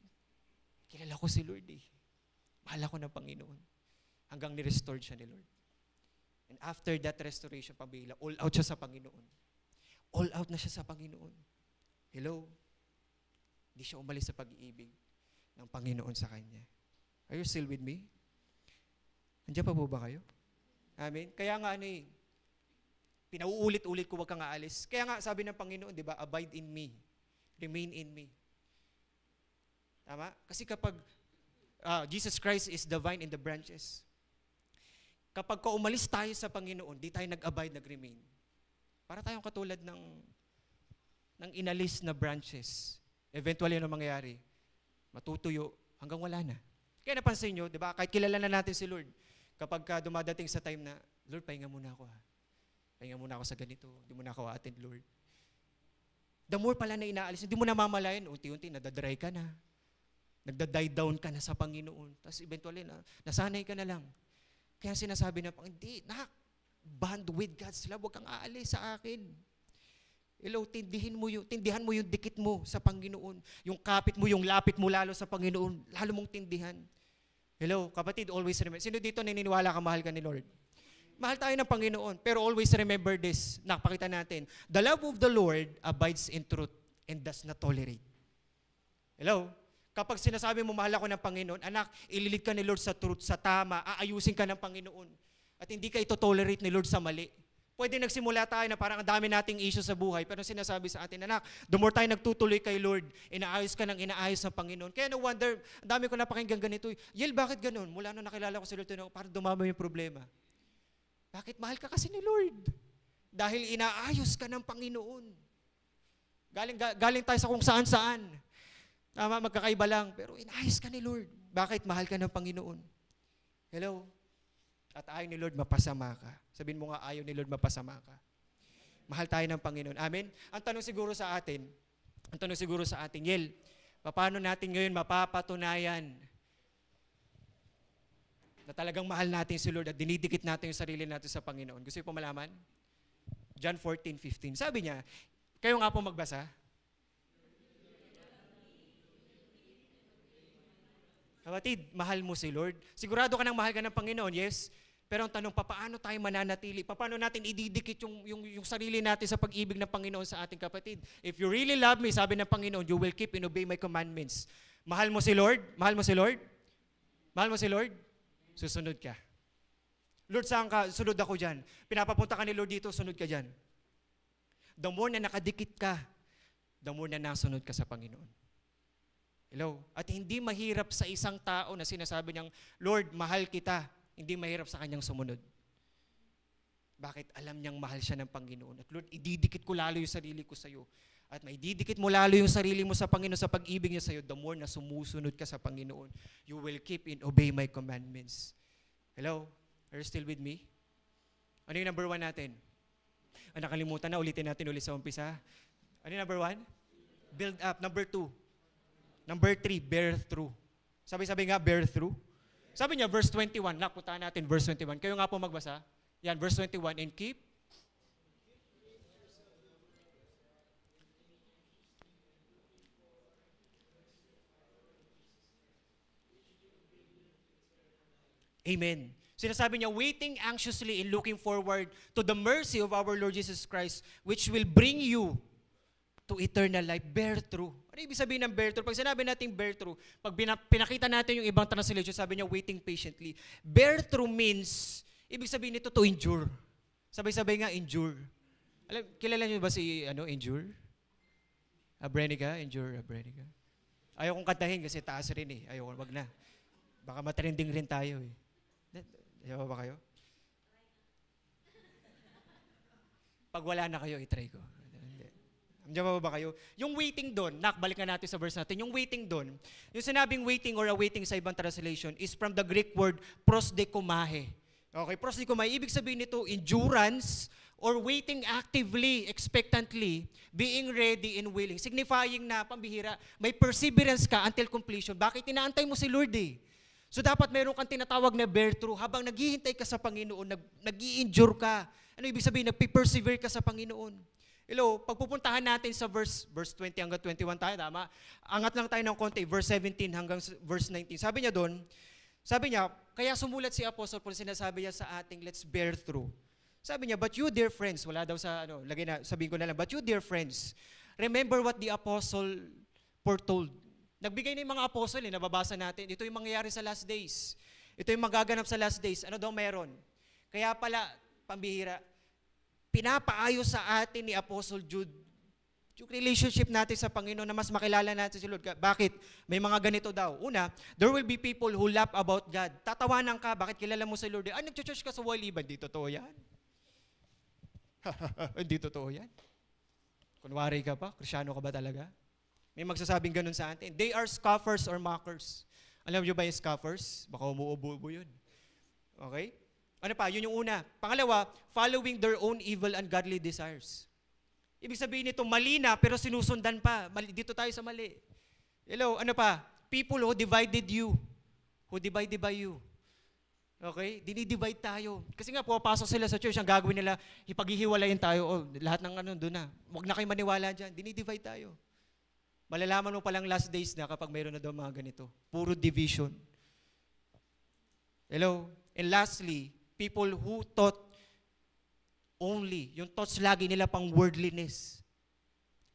kilala ko si Lord eh. Mahal ako ng Panginoon. Hanggang ni-restored siya ni Lord. And after that restoration, pabila, all out siya sa Panginoon. All out na siya sa Panginoon. Hello? Hindi siya umalis sa pag-iibig ng Panginoon sa kanya. Are you still with me? Andiyan pa po ba kayo? Amen? Kaya nga pinauulit-ulit ko wag kang aalis. Kaya nga sabi ng Panginoon, di ba, abide in me. Remain in me. Tama? Kasi kapag Jesus Christ is the vine and the branches. Kapag umalis tayo sa Panginoon, di tayo nag-abide, nag-remain. Para tayong katulad ng inalis na branches. Eventually, ano mangyayari? Matutuyo hanggang wala na. Kaya napansin nyo, di ba? Kahit kilala na natin si Lord, kapag dumadating sa time na, Lord, pahinga muna ako Pahinga muna ako sa ganito. Hindi mo na ako attend, Lord. The more pala na inaalis, hindi mo na mamalayan, unti-unti, nadadry ka na. Nagda-die down ka na sa Panginoon. Tapos eventually, nasanay ka na lang. Kaya sinasabi na, hindi, bond with God's love, huwag kang aalis sa akin. Hello, tindihan mo yung dikit mo sa Panginoon. Yung kapit mo, yung lapit mo lalo sa Panginoon, lalo mong tindihan. Hello, kapatid, always remember. Sino dito naniniwala ka, mahal ka ni Lord? Mahal tayo ng Panginoon, pero always remember this. Nakapakita natin, the love of the Lord abides in truth and does not tolerate. Hello? Kapag sinasabi mo, mahal ako ng Panginoon, anak, ililid ka ni Lord sa truth, sa tama, aayusin ka ng Panginoon. At hindi ka ito-tolerate ni Lord sa mali. Pwede nagsimula tayo na parang ang dami nating issue sa buhay, pero sinasabi sa atin, anak, the more tayo nagtutuloy kay Lord, inaayos ka ng inaayos ng Panginoon. Kaya no wonder, ang dami ko napakinggan ganito. Yel, bakit ganun? Mula nung nakilala ko si Lord, parang dumami yung problema. Bakit? Mahal ka kasi ni Lord. Dahil inaayos ka ng Panginoon. Galing tayo sa kung saan-saan. Tama, magkakaiba lang, pero inaayos ka ni Lord. Bakit? Mahal ka ng Panginoon. Hello? At ayaw ni Lord mapasama ka. Sabihin mo nga, ayaw ni Lord mapasama ka. Mahal tayo ng Panginoon. Amen? Ang tanong siguro sa atin, Yel, paano natin ngayon mapapatunayan na talagang mahal natin si Lord at dinidikit natin yung sarili natin sa Panginoon? Gusto niyo po malaman? John 14:15. Sabi niya, kayo nga po magbasa. Kapatid, mahal mo si Lord. Sigurado ka nang mahal ka ng Panginoon, yes? Pero ang tanong, paano tayo mananatili? Paano natin ididikit yung sarili natin sa pag-ibig ng Panginoon sa ating kapatid? If you really love me, sabi ng Panginoon, you will keep and obey my commandments. Mahal mo si Lord? Mahal mo si Lord? Mahal mo si Lord? Susunod ka. Lord, saan ka? Sunod ako dyan. Pinapapunta ka ni Lord dito, sunod ka dyan. The more na nakadikit ka, the more na nasunod ka sa Panginoon. Hello? At hindi mahirap sa isang tao na sinasabi niyang, Lord, mahal kita. Hindi mahirap sa kanyang sumunod. Bakit? Alam niyang mahal siya ng Panginoon. At Lord, ididikit ko lalo yung sarili ko sa iyo. At maididikit mo lalo yung sarili mo sa Panginoon sa pag-ibig niya sa iyo. The more na sumusunod ka sa Panginoon, you will keep and obey my commandments. Hello? Are you still with me? Ano yung number 1 natin? Nakalimutan na, ulitin natin ulit sa umpisa. Ano yung number 1? Build up. Number 2. Number 3, bear through. Sabi nga, bear through. Sabi niya, verse 21. Puntahan natin, verse 21. Kayo nga po magbasa. Yan, verse 21. And keep. Amen. Sinasabi niya, waiting anxiously and looking forward to the mercy of our Lord Jesus Christ, which will bring you to eternal life. Bear through. Ano ibig sabihin ng bear through? Pag sinabi natin bear through, pag pinakita natin yung ibang translation, sabi niya waiting patiently. Bear through means, ibig sabihin nito to endure. Sabay-sabay nga, endure. Kilala niyo ba si endure? Abrenica? Endure, Abrenica. Ayaw kong kantahin kasi taas rin eh. Ayaw, wag na. Baka matrending rin tayo eh. Ayaw ba kayo? Pag wala na kayo, itry ko. Diyan ba kayo? Yung waiting doon, balikan natin sa verse natin, yung waiting doon, yung sinabing waiting or awaiting sa ibang translation is from the Greek word prosdekumahe. Okay, prosdekumahe, ibig sabihin nito, endurance or waiting actively, expectantly, being ready and willing, signifying na, pambihira, may perseverance ka until completion. Bakit? Inaantay mo si Lord eh. So dapat meron kang tinatawag na bear through habang naghihintay ka sa Panginoon, nag-i-endure ka. Ano ibig sabihin? Nag-persevere ka sa Panginoon. Hello, pagpupuntahan natin sa verse 20 hanggang 21 tayo, tama? Angat lang tayo ng konti, verse 17 hanggang verse 19. Sabi niya, kaya sumulat si Apostle Paul, sinasabi niya sa ating, let's bear through. Sabi niya, but you dear friends, wala daw sa, sabihin ko na lang, but you dear friends, remember what the Apostle foretold. Nagbigay na yung mga apostle, nababasa natin, ito yung mangyayari sa last days. Ito yung magaganap sa last days. Ano daw meron? Kaya pala, pambihira, pinapaayos sa atin ni Apostle Jude yung relationship natin sa Panginoon na mas makilala natin si Lord. Bakit? May mga ganito daw. Una, there will be people who laugh about God. Tatawanan ka, bakit kilala mo si Lord? Nag-church ka sa Waliban. Hindi totoo yan. Hindi totoo yan. Kunwari ka pa, Krisyano ka ba talaga? May magsasabing ganun sa atin. They are scoffers or mockers. Alam niyo ba yung scoffers? Baka umuubo-ubo yun. Okay? Ano pa? Yun yung una. Pangalawa, following their own evil and godly desires. Ibig sabihin nito, mali na pero sinusundan pa. Dito tayo sa mali. Hello, ano pa? People who divided you. Who divided by you. Okay? Dinidivide tayo. Kasi nga, pumapasok sila sa church, ang gagawin nila, ipaghihiwalayin tayo. Lahat ng doon na. Huwag na kayo maniwala dyan. Dinidivide tayo. Malalaman mo palang last days na kapag mayroon na daw mga ganito. Puro division. Hello? And lastly, people who thought only, yung thoughts lagi nila pang worldliness.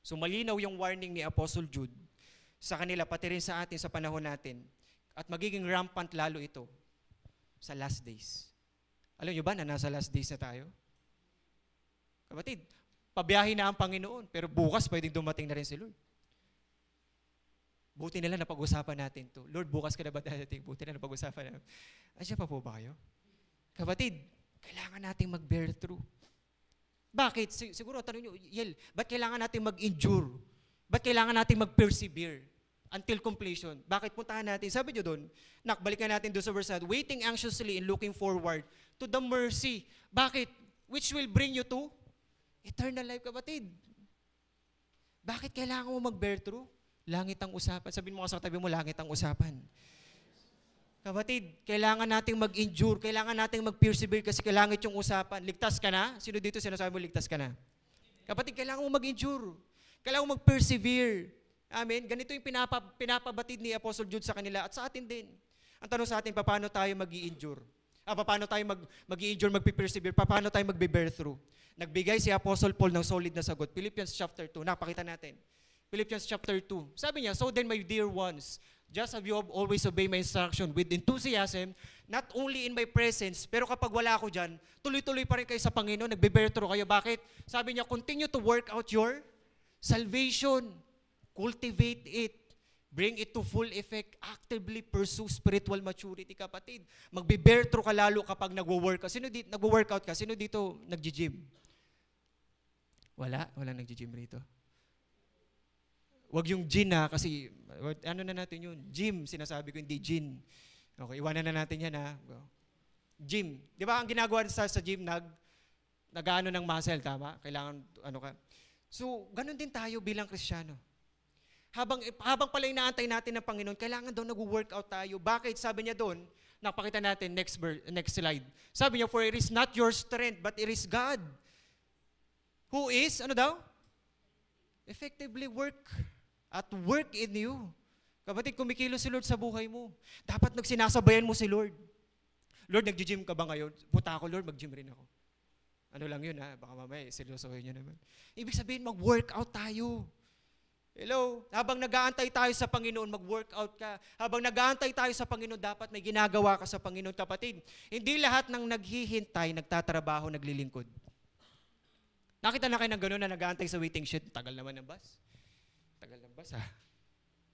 So malinaw yung warning ni Apostle Jude sa kanila, pati rin sa atin sa panahon natin. At magiging rampant lalo ito sa last days. Alam nyo ba na nasa last days na tayo? Kapatid, pabiyahin na ang Panginoon, pero bukas pwedeng dumating na rin si Lord. Buti na lang napag-usapan natin to. Lord, bukas ka na ba dadating? Buti na napag-usapan natin. Asya pa po ba kayo? Kapatid, kailangan nating mag-bear through. Bakit? Siguro, tanong nyo, Yel, ba't kailangan nating mag-endure? Ba't kailangan nating mag-persevere until completion? Bakit? Puntahan natin. Sabi nyo doon, balikan natin doon sa verse 1, waiting anxiously and looking forward to the mercy. Bakit? Which will bring you to eternal life, kapatid. Bakit kailangan mo mag-bear through? Langit ang usapan. Sabihin mo sa katabi mo, langit ang usapan. Kapatid, kailangan nating mag-endure, kailangan nating mag-persevere kasi kailangan yung usapan. Ligtas ka na? Sino dito sinasabi mo ligtas ka na? Kapatid, kailangan mo mag-endure. Kailangan mo mag-persevere. Amen? Ganito yung pinapabatid ni Apostle Jude sa kanila at sa atin din. Ang tanong sa atin, paano tayo mag-i-endure? Paano tayo mag-i-endure, mag-persevere? Paano tayo mag-bear through? Nagbigay si Apostle Paul ng solid na sagot. Philippians chapter 2. Napakita natin. Philippians chapter 2. Sabi niya, so then my dear ones, just as you have always obeyed my instruction with enthusiasm, not only in my presence, pero kapag wala ako dyan, tuloy-tuloy pa rin kayo sa Panginoon, nagbe-bear through kayo. Bakit? Sabi niya, continue to work out your salvation. Cultivate it. Bring it to full effect. Actively pursue spiritual maturity, kapatid. Magbe-bear through ka lalo kapag nagwo-workout. Nagwo-workout ka? Sino dito nagji-gym? Walang nagji-gym rito. Wag yung gin na kasi, ano na natin yun? Gym, sinasabi ko, hindi gin. Okay, iwanan na natin yan ha. Gym. Di ba ang ginagawa sa gym, nag-ano ng muscle, tama? Kailangan, ano ka. So, ganun din tayo bilang Kristiyano. Habang pala inaantay natin ng Panginoon, kailangan daw nag-workout tayo. Bakit? Sabi niya doon, napakita natin, next slide. Sabi niya, for it is not your strength, but it is God. Who is, ano daw? Effectively work in you. Kapatid, kumikilos si Lord sa buhay mo. Dapat nagsinasabayan mo si Lord. Lord, nag-gym ka ba ngayon? Punta ako, Lord, mag-gym rin ako. Ano lang yun ha? Baka mamaya, seryosohin nyo naman. Ibig sabihin, mag-workout tayo. Hello? Habang nag-aantay tayo sa Panginoon, mag-workout ka. Habang nag-aantay tayo sa Panginoon, dapat may ginagawa ka sa Panginoon. Kapatid, hindi lahat ng naghihintay, nagtatrabaho, naglilingkod. Nakita na kayo ng gano'n na nag-aantay sa waiting shed? Tagal naman ng bus. Tagal ng bus ha.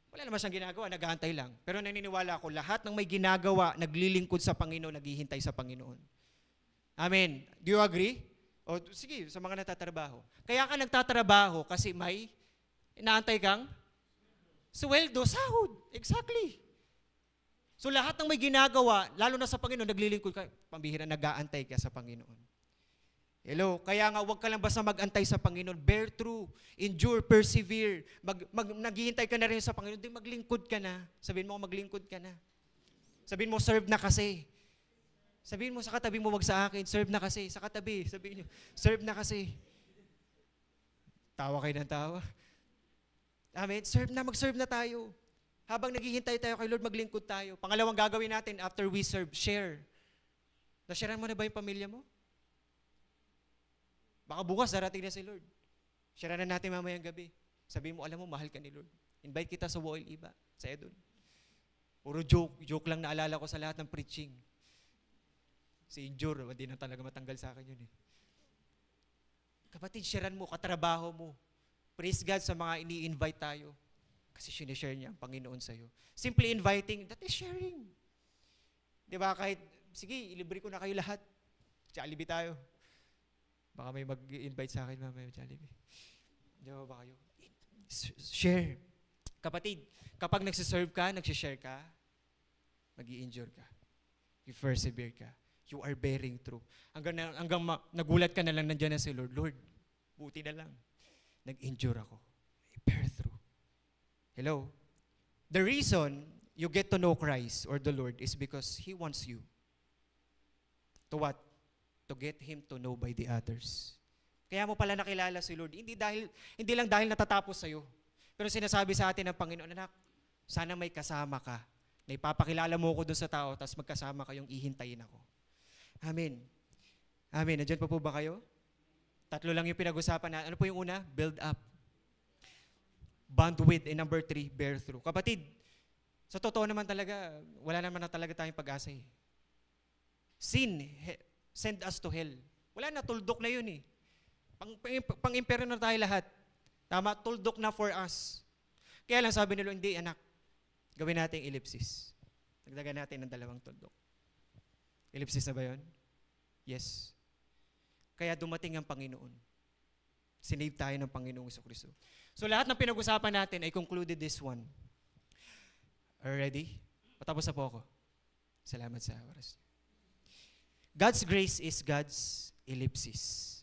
Wala naman siyang ginagawa, nag-aantay lang. Pero naniniwala ako, lahat ng may ginagawa, naglilingkod sa Panginoon, naghihintay sa Panginoon. Amen. Do you agree? O sige, sa mga natatrabaho. Kaya ka nagtatrabaho kasi may inaantay kang sweldo, sahod. Exactly. So lahat ng may ginagawa, lalo na sa Panginoon, naglilingkod ka. Pambihira, nag-aantay ka sa Panginoon. Hello? Kaya nga, huwag ka lang basta mag-antay sa Panginoon. Bear through, endure, persevere. Naghihintay ka na rin sa Panginoon, di maglingkod ka na. Sabihin mo, maglingkod ka na. Sabihin mo, serve na kasi. Sabihin mo sa katabi mo, wag sa akin, serve na kasi. Sa katabi, sabihin nyo, serve na kasi. Tawa kayo ng tawa. Amen? Mag-serve na tayo. Habang naghihintay tayo kay Lord, maglingkod tayo. Pangalawang gagawin natin after we serve, share. Na-sharean mo na ba yung pamilya mo? Baka bukas darating na si Lord. Share na natin mamayang gabi. Sabihin mo, alam mo, mahal ka ni Lord. Invite kita sa Woil Iba, sa Edon. Puro joke lang naalala ko sa lahat ng preaching. Si Injure, hindi na talaga matanggal sa akin yun eh. Kapatid, sharean mo, katrabaho mo. Praise God sa mga ini-invite tayo. Kasi sinishare niya ang Panginoon sa'yo. Simply inviting, that is sharing. Di ba, kahit, sige, ilibre ko na kayo lahat. Jollibee tayo. Baka may mag-invite sa akin mamaya, Jollibee. Di ba kayo? Share. Kapatid, kapag nagsiserve ka, nagsishare ka, mag-i-endure ka. You persevere ka. You are bearing through. Hanggang nagulat ka na lang nandiyan na si Lord. Lord, buti na lang. Nag-endure ako. I bear through. Hello? The reason you get to know Christ or the Lord is because He wants you. To what? To get Him to know by the others. Kaya mo pala nakilala si Lord. Hindi lang dahil natatapos sa'yo. Pero sinasabi sa atin ng Panginoon, anak, sana may kasama ka. Na ipapakilala mo ko doon sa tao, tapos magkasama kayong ihintayin ako. Amen. Amen. Nandiyan pa po ba kayo? 3 lang yung pinag-usapan na. Ano po yung una? Build up. Bond with. And number 3, bear through. Kapatid, sa totoo naman talaga, wala naman na talaga tayong pag-asa eh. send us to hell. Wala na, tuldok na yun eh. Pang-imperyo na tayo lahat. Tama, tuldok na for us. Kaya lang sabi nila, hindi anak, gawin natin ellipsis. Nagdagan natin ng 2 tuldok. Ellipsis na ba yun? Yes. Kaya dumating ang Panginoon. Sinave tayo ng Panginoong Jesucristo. So lahat ng pinag-usapan natin, I concluded this one. Are you ready? Patapos na po ako. Salamat sa oras. God's grace is God's ellipsis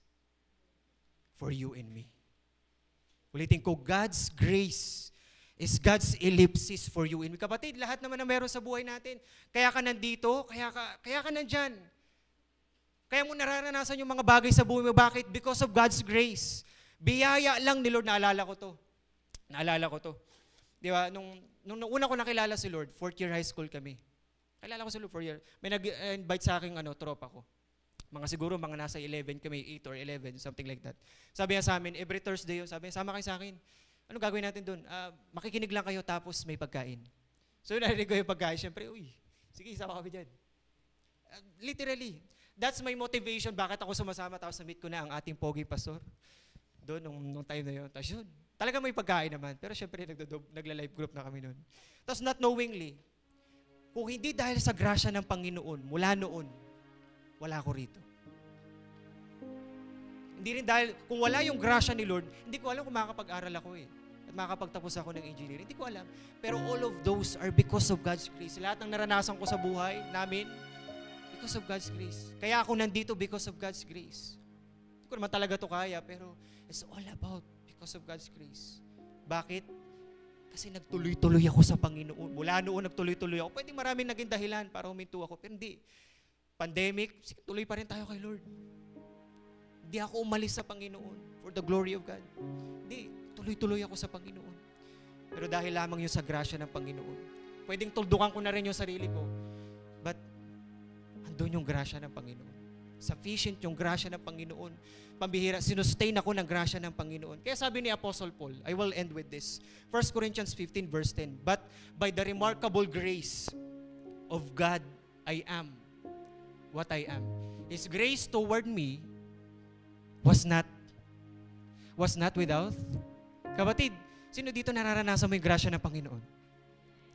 for you and me. Ulitin ko, God's grace is God's ellipsis for you and me. Kapatid, lahat naman na meron sa buhay natin. Kaya ka nandito, kaya ka nandyan. Kaya mo nararanasan yung mga bagay sa buhay mo. Bakit? Because of God's grace. Biyaya lang ni Lord, naalala ko to. Di ba? Nung una ko nakilala si Lord, 4th year high school kami. Kilala ko si Lord 4 year. May nag-invite sa akin tropa ko. Siguro mga nasa 11 kami, 8 or 11, something like that. Sabi niya sa amin, every Thursday yun, sabi niya, sama kayo sa akin. Ano gagawin natin doon? Makikinig lang kayo tapos may pagkain. So narinig ko yung pagkain, syempre, sige, sama kami dyan. Literally, that's my motivation. Bakit ako sumasama tapos na-meet ko na ang ating pogi pastor. Doon, nung time na yun. Tapos yun, talaga may pagkain naman. Pero syempre, nagla-live group na kami noon. Tapos not knowingly, kung hindi dahil sa grasya ng Panginoon, mula noon, wala ako rito. Hindi rin dahil, kung wala yung grasya ni Lord, hindi ko alam kung makakapag-aral ako at makakapagtapos ako ng engineering. Hindi ko alam. Pero all of those are because of God's grace. Lahat ng naranasan ko sa buhay namin, because of God's grace. Kaya ako nandito because of God's grace. Hindi ko naman talaga to kaya, pero it's all about because of God's grace. Bakit? Kasi nagtuloy-tuloy ako sa Panginoon. Mula noon, nagtuloy-tuloy ako. Pwede maraming naging dahilan para huminto ako, pero hindi. Pandemic, tuloy pa rin tayo kay Lord. Hindi ako umalis sa Panginoon for the glory of God. Hindi, tuloy-tuloy ako sa Panginoon. Pero dahil lamang yun sa grasya ng Panginoon. Pwedeng tuldukan ko na rin yung sarili ko. But, andun yung grasya ng Panginoon. Sufficient yung grasya ng Panginoon. Pambihira, sinustain ako ng grasya ng Panginoon. Kaya sabi ni Apostle Paul, I will end with this. 1 Corinthians 15 verse 10, but by the remarkable grace of God, I am what I am. His grace toward me was not without. Kapatid, sino dito nararanasan mo yung grasya ng Panginoon?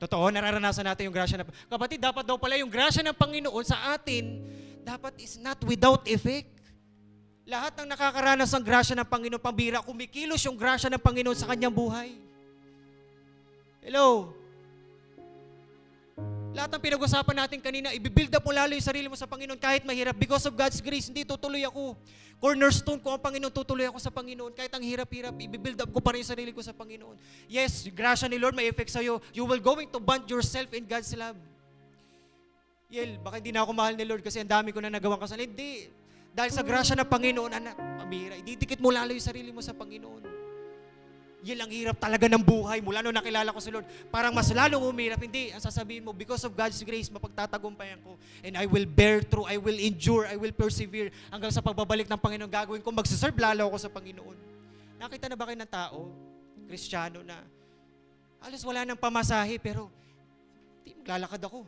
Totoo, nararanasan natin yung grasya ng Panginoon. Kapatid, dapat daw pala yung grasya ng Panginoon sa atin, dapat is not without effect. Lahat ng nakakaranas ng grasya ng Panginoon, pambira, kumikilos yung grasya ng Panginoon sa kanyang buhay. Hello? Lahat ng pinag-usapan natin kanina, i-build up mo lalo yung sarili mo sa Panginoon kahit mahirap. Because of God's grace, hindi tutuloy ako. Cornerstone ko ang Panginoon, tutuloy ako sa Panginoon. Kahit ang hirap-hirap, i-build up ko pa rin yung sarili ko sa Panginoon. Yes, yung grasya ni Lord may effect sa'yo. You will going to bond yourself in God's love. Baka hindi na ako mahal ni Lord kasi ang dami ko na nagawang kasalanan. Hindi. Dahil sa grasya ng Panginoon, anak, pamira, ididikit mo lalo yung sarili mo sa Panginoon. Yan ang hirap talaga ng buhay. Mula nung nakilala ko si Lord, parang mas lalong umirap. Hindi, ang sasabihin mo, because of God's grace, mapagtatagumpayan ko. And I will bear through, I will endure, I will persevere. Hanggang sa pagbabalik ng Panginoon, gagawin ko, magsaserve lalo ako sa Panginoon. Nakita na ba kayo ng tao, Kristiyano na, alas wala nang pamasahe, pero maglalakad ako.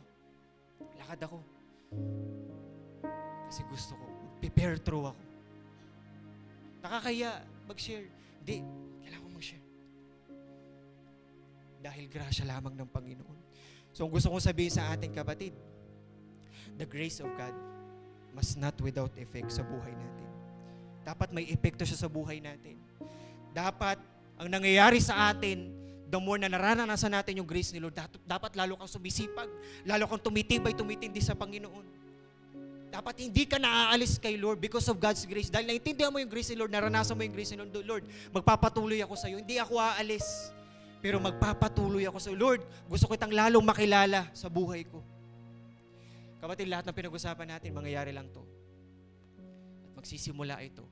Lakad ako. Kasi gusto ko, prepare through ako. Nakakaya mag-share. Hindi, kailangan ko mag-share. Dahil grasya lamang ng Panginoon. So, gusto kong sabihin sa ating kapatid, the grace of God must not without effect sa buhay natin. Dapat may epekto siya sa buhay natin. Dapat, ang nangyayari sa atin, the more na nararanasan natin yung grace ni Lord, dapat lalo kang sumisipag, lalo kang tumitibay, tumitindi sa Panginoon. Dapat hindi ka naaalis kay Lord because of God's grace. Dahil naintindihan mo yung grace ni Lord, naranasan mo yung grace ni Lord, Lord, magpapatuloy ako sa iyo. Hindi ako aalis, pero magpapatuloy ako sa iyo. Lord, gusto ko itang lalong makilala sa buhay ko. Kapatid, lahat ng pinag-usapan natin, mangyayari lang to. At magsisimula ito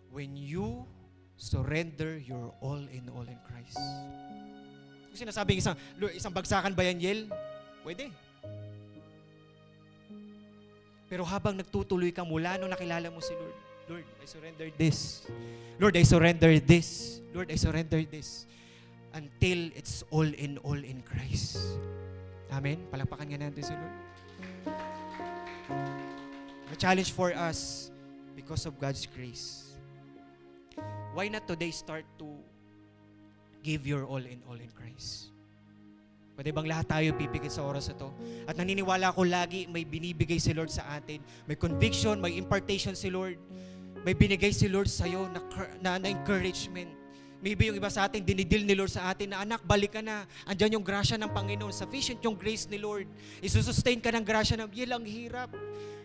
when you surrender your all in Christ. Kung sinasabing isang bagsakan ba yan, Yel? Pwede. Pero habang nagtutuloy ka mula nung nakilala mo si Lord, Lord, I surrender this. Lord, I surrender this. Lord, I surrender this. Until it's all in Christ. Amen? Palakpakan nga natin si Lord. A challenge for us because of God's grace. Why not today start to give your all in Christ? Pwede bang lahat tayo pipigil sa oras na to? At naniniwala ako lagi may binibigay si Lord sa atin. May conviction, may impartation si Lord. May binigay si Lord sa'yo na encouragement. Maybe yung iba sa atin, dinidil ni Lord sa atin na, anak, balik ka na. Andyan yung grasya ng Panginoon. Sufficient yung grace ni Lord. Isusustain ka ng grasya ng, yel, ang hirap.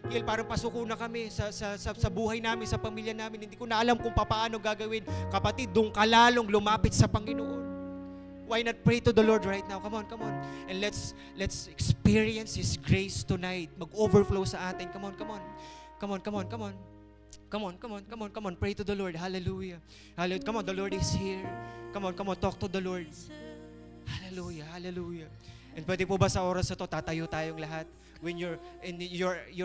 Yel, parang pasuko na kami sa buhay namin, sa pamilya namin. Hindi ko na alam kung paano gagawin. Kapatid, doon ka lalong lumapit sa Panginoon. Why not pray to the Lord right now? Come on. And let's experience His grace tonight. Mag-overflow sa atin. Come on. Come on. Pray to the Lord. Hallelujah. Come on, the Lord is here. Come on. Talk to the Lord. Hallelujah. And pwede po ba sa oras na to, tatayo tayong lahat? When your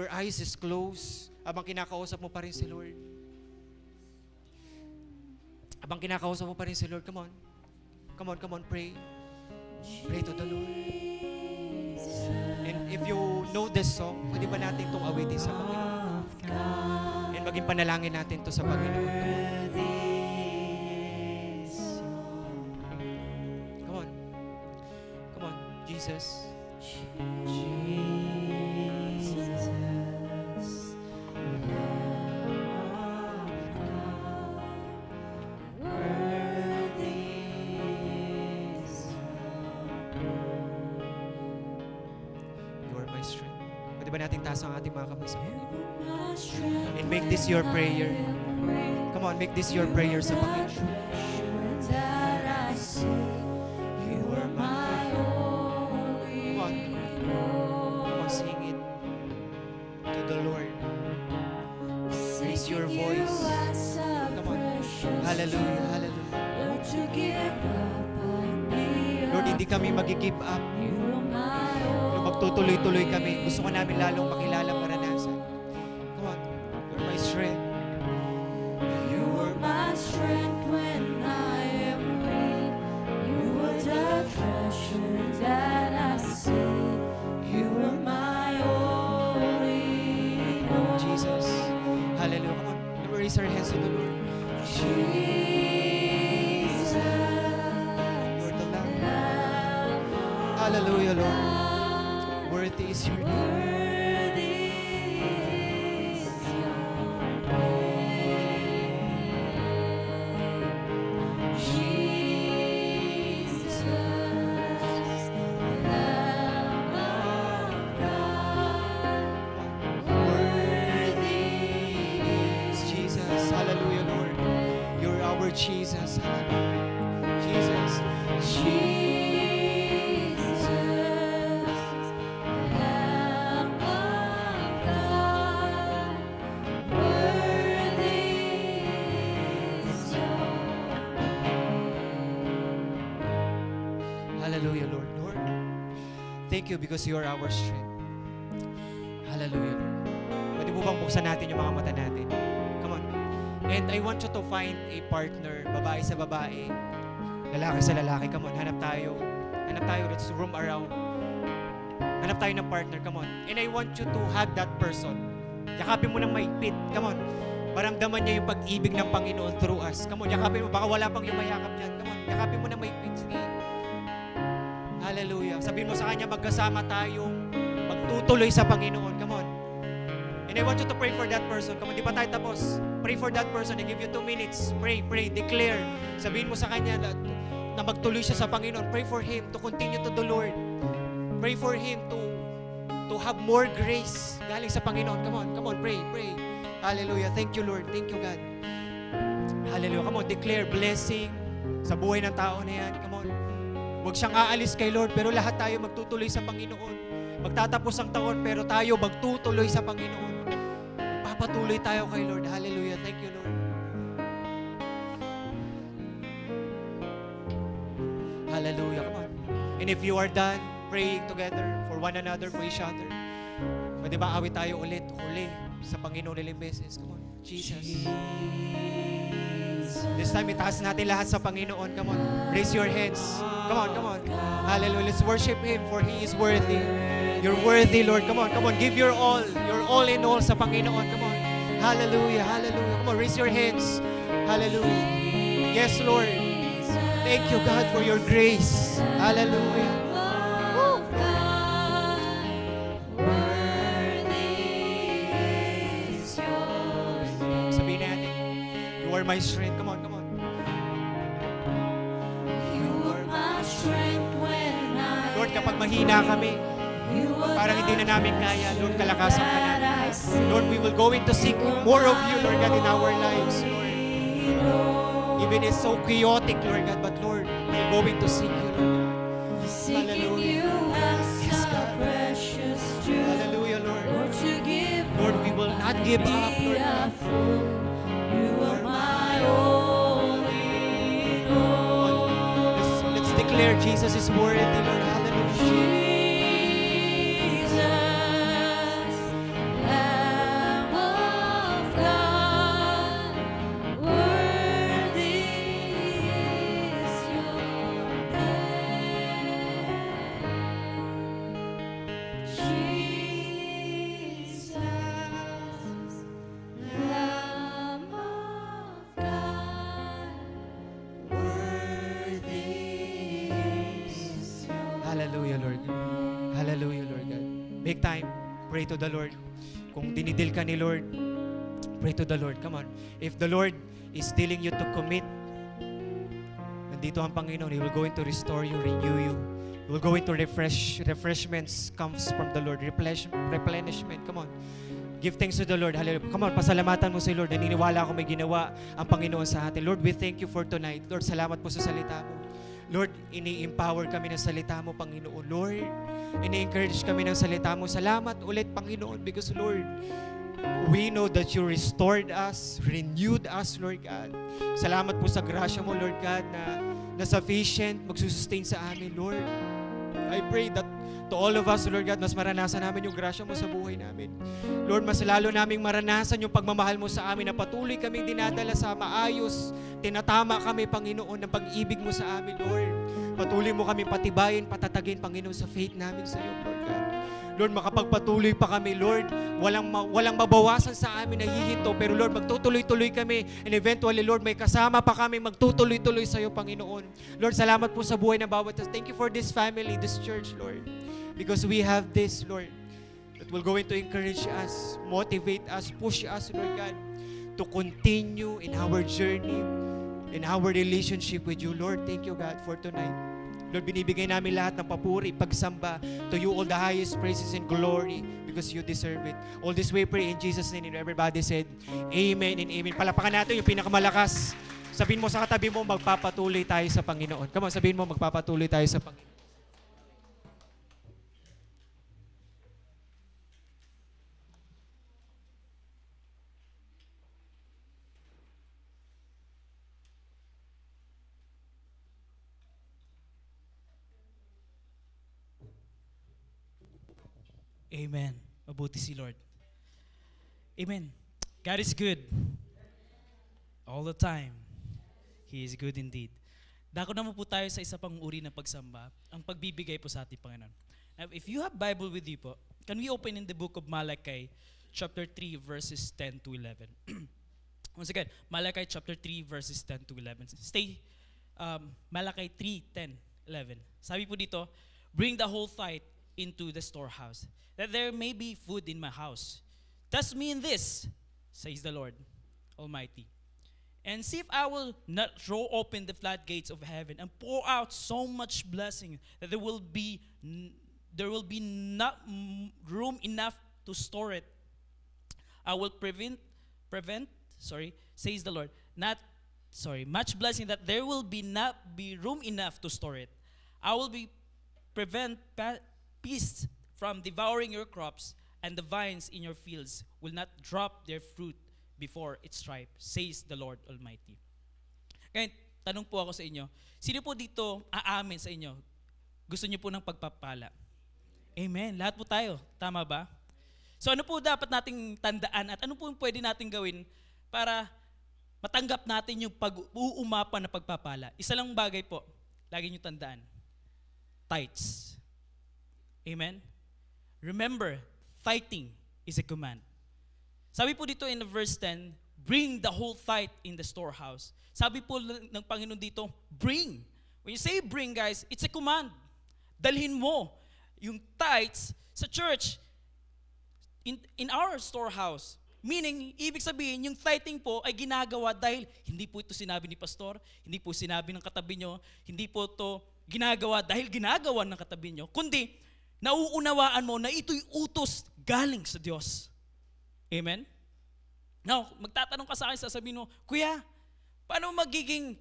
eyes is closed, habang kinakausap mo pa rin si Lord. Come on, pray. Pray to the Lord. And if you know this song, pwede ba natin itong awitin sa Panginoon? And maging panalangin natin to sa Panginoon. Come on, Jesus. Ba natin taas ang ating mga kamay sa Panginoon? And make this your prayer. Come on, make this your prayer sa Panginoon. Come on, sing it to the Lord. Raise your voice. Come on. Hallelujah. Lord, hindi kami mag-give up. Magtutuloy-tuloy kami. Gusto ko namin lalong makilala maranasan. Come on. You're my strength. You are my strength when I am weak. You are the treasure that I see. You are my all in all. Jesus. Hallelujah. Come on. Let me raise our hands to the Lord. Jesus. Lord the Lamb. Hallelujah, Lord. Worthy is your name. Jesus, Lamb of God. Worthy is Jesus. Hallelujah, Lord. You're our Jesus. Hallelujah. Jesus. Hallelujah, Lord. Lord, thank you because you are our strength. Hallelujah, Lord. Pwede po bang buksan natin yung mga mata natin? Come on. And I want you to find a partner, babae sa babae, lalaki sa lalaki. Come on, hanap tayo. Let's roam around. Hanap tayo ng partner. Come on. And I want you to hug that person. Yakapin mo ng maigpit. Come on. Maramdaman niya yung pag-ibig ng Panginoon through us. Come on, yakapin mo. Baka wala pang yumayakap dyan. Come on, yakapin mo ng maigpit. Sige. Hallelujah. Sabihin mo sa kanya, magkasama tayong magtutuloy sa Panginoon. Come on. And I want you to pray for that person. Come on, di pa tayo tapos. Pray for that person. I give you 2 minutes. Pray, declare. Sabihin mo sa kanya na magtuloy siya sa Panginoon. Pray for him to continue to the Lord. Pray for him to have more grace galing sa Panginoon. Come on, pray. Hallelujah. Thank you, Lord. Thank you, God. Hallelujah. Come on, declare blessing sa buhay ng tao na yan. Come on. Huwag siyang aalis kay Lord, pero lahat tayo magtutuloy sa Panginoon. Magtatapos ang taon, pero tayo magtutuloy sa Panginoon. Magpapatuloy tayo kay Lord. Hallelujah. Thank you, Lord. Hallelujah. Come on. And if you are done praying together for one another, for each other, pwede ba awit tayo ulit, huli, sa Panginoon ilang beses? Come on. Jesus. This time, itaas natin lahat sa Panginoon. Come on. Raise your hands. Come on. Hallelujah. Let's worship Him for He is worthy. You're worthy, Lord. Come on, come on. Give your all in all sa Panginoon. Come on. Hallelujah, hallelujah. Come on, raise your hands. Hallelujah. Yes, Lord. Thank you, God, for your grace. Hallelujah. Sabihin natin, you are my strength. Come on, come on. You are my strength when I Lord, kapag mahina kami, parang hindi na namin kaya, Lord, kalakasan ka namin. Lord, we will go in to seek more of you, Lord God, in our lives, Lord. Even it's so chaotic, Lord God, but Lord, we're going to seek you, Lord. Hallelujah. Yes, God. Hallelujah, Lord. Lord, we will not give up, Lord God. You are my all in all. Let's declare Jesus is worthy, Lord. Hallelujah. Hallelujah, Lord. Hallelujah, Lord God. Make time. Pray to the Lord. Kung dinidil ka ni Lord, pray to the Lord. Come on. If the Lord is telling you to commit, nandito ang Panginoon. He will go into restore you, renew you. He will go into refreshments comes from the Lord. Replenishment. Come on. Give thanks to the Lord. Hallelujah. Come on, pasalamatan mo si Lord. Naniniwala ako may ginawa ang Panginoon sa atin. Lord, we thank you for tonight. Lord, salamat po sa salita mo. Lord, ini-empower kami ng salita mo, Panginoon. Lord, ini-encourage kami ng salita mo. Salamat ulit, Panginoon, because, Lord, we know that you restored us, renewed us, Lord God. Salamat po sa grasya mo, Lord God, na sufficient, magsusustain sa amin, Lord. I pray that to all of us, Lord God, mas maranasan namin yung grasya mo sa buhay namin. Lord, mas lalo naming maranasan yung pagmamahal mo sa amin na patuloy kaming dinadala sa maayos. Tinatama kami, Panginoon, ng pag-ibig mo sa amin, Lord. Patuloy mo kami patibayin, patatagin, Panginoon, sa faith namin sa iyo, Lord God. Lord, makapagpatuloy pa kami, Lord. Walang mabawasan sa amin na hihinto. Pero Lord, magtutuloy-tuloy kami. And eventually, Lord, may kasama pa kami magtutuloy-tuloy sa iyo, Panginoon. Lord, salamat po sa buhay ng bawat. Thank you for this family, this church, Lord. Because we have this, Lord, that will going to encourage us, motivate us, push us, Lord God, to continue in our journey, in our relationship with you. Lord, thank you, God, for tonight. Lord, binibigay namin lahat ng papuri, pagsamba. To you all the highest praises and glory because you deserve it. All this we pray in Jesus' name. And everybody said, Amen and Amen. Palapakan natin yung pinakamalakas. Sabihin mo sa katabi mo, magpapatuloy tayo sa Panginoon. Come on, sabihin mo, magpapatuloy tayo sa Panginoon. Amen. Mabuti si Lord. Amen. God is good. All the time. He is good indeed. Dako naman po tayo sa isa pang uri ng pagsamba, ang pagbibigay po sa ating Panginoon. If you have Bible with you po, can we open in the book of Malachi, chapter 3, verses 10 to 11. Once again, Malachi chapter 3, verses 10 to 11. Stay, Malachi 3, 10, 11. Sabi po dito, bring the whole tithe into the storehouse, that there may be food in my house. Test me in this, says the Lord Almighty, and see if I will not throw open the floodgates of heaven and pour out so much blessing that there will be not room enough to store it. I will says the Lord, much blessing that there will not be room enough to store it. I will prevent pests from devouring your crops, and the vines in your fields will not drop their fruit before it's ripe, says the Lord Almighty. Ngayon, tanong po ako sa inyo, sino po dito aamin sa inyo? Gusto niyo po ng pagpapala? Amen. Lahat po tayo. Tama ba? So ano po dapat nating tandaan at ano po pwede nating gawin para matanggap natin yung pag-uumapa na pagpapala? Isa lang bagay po, lagi niyo tandaan. Tithes. Amen? Remember, tithing is a command. Sabi po dito in verse 10, bring the whole tithe in the storehouse. Sabi po ng Panginoon dito, bring. When you say bring, guys, it's a command. Dalhin mo yung tithes sa church in our storehouse. Meaning, ibig sabihin, yung tithing po ay ginagawa dahil hindi po ito sinabi ni pastor, hindi po sinabi ng katabi nyo, hindi po ito ginagawa dahil ginagawa ng katabi nyo, kundi nauunawaan mo na ito'y utos galing sa Diyos. Amen? Now, magtatanong ka sa akin, sasabihin mo, Kuya, paano magiging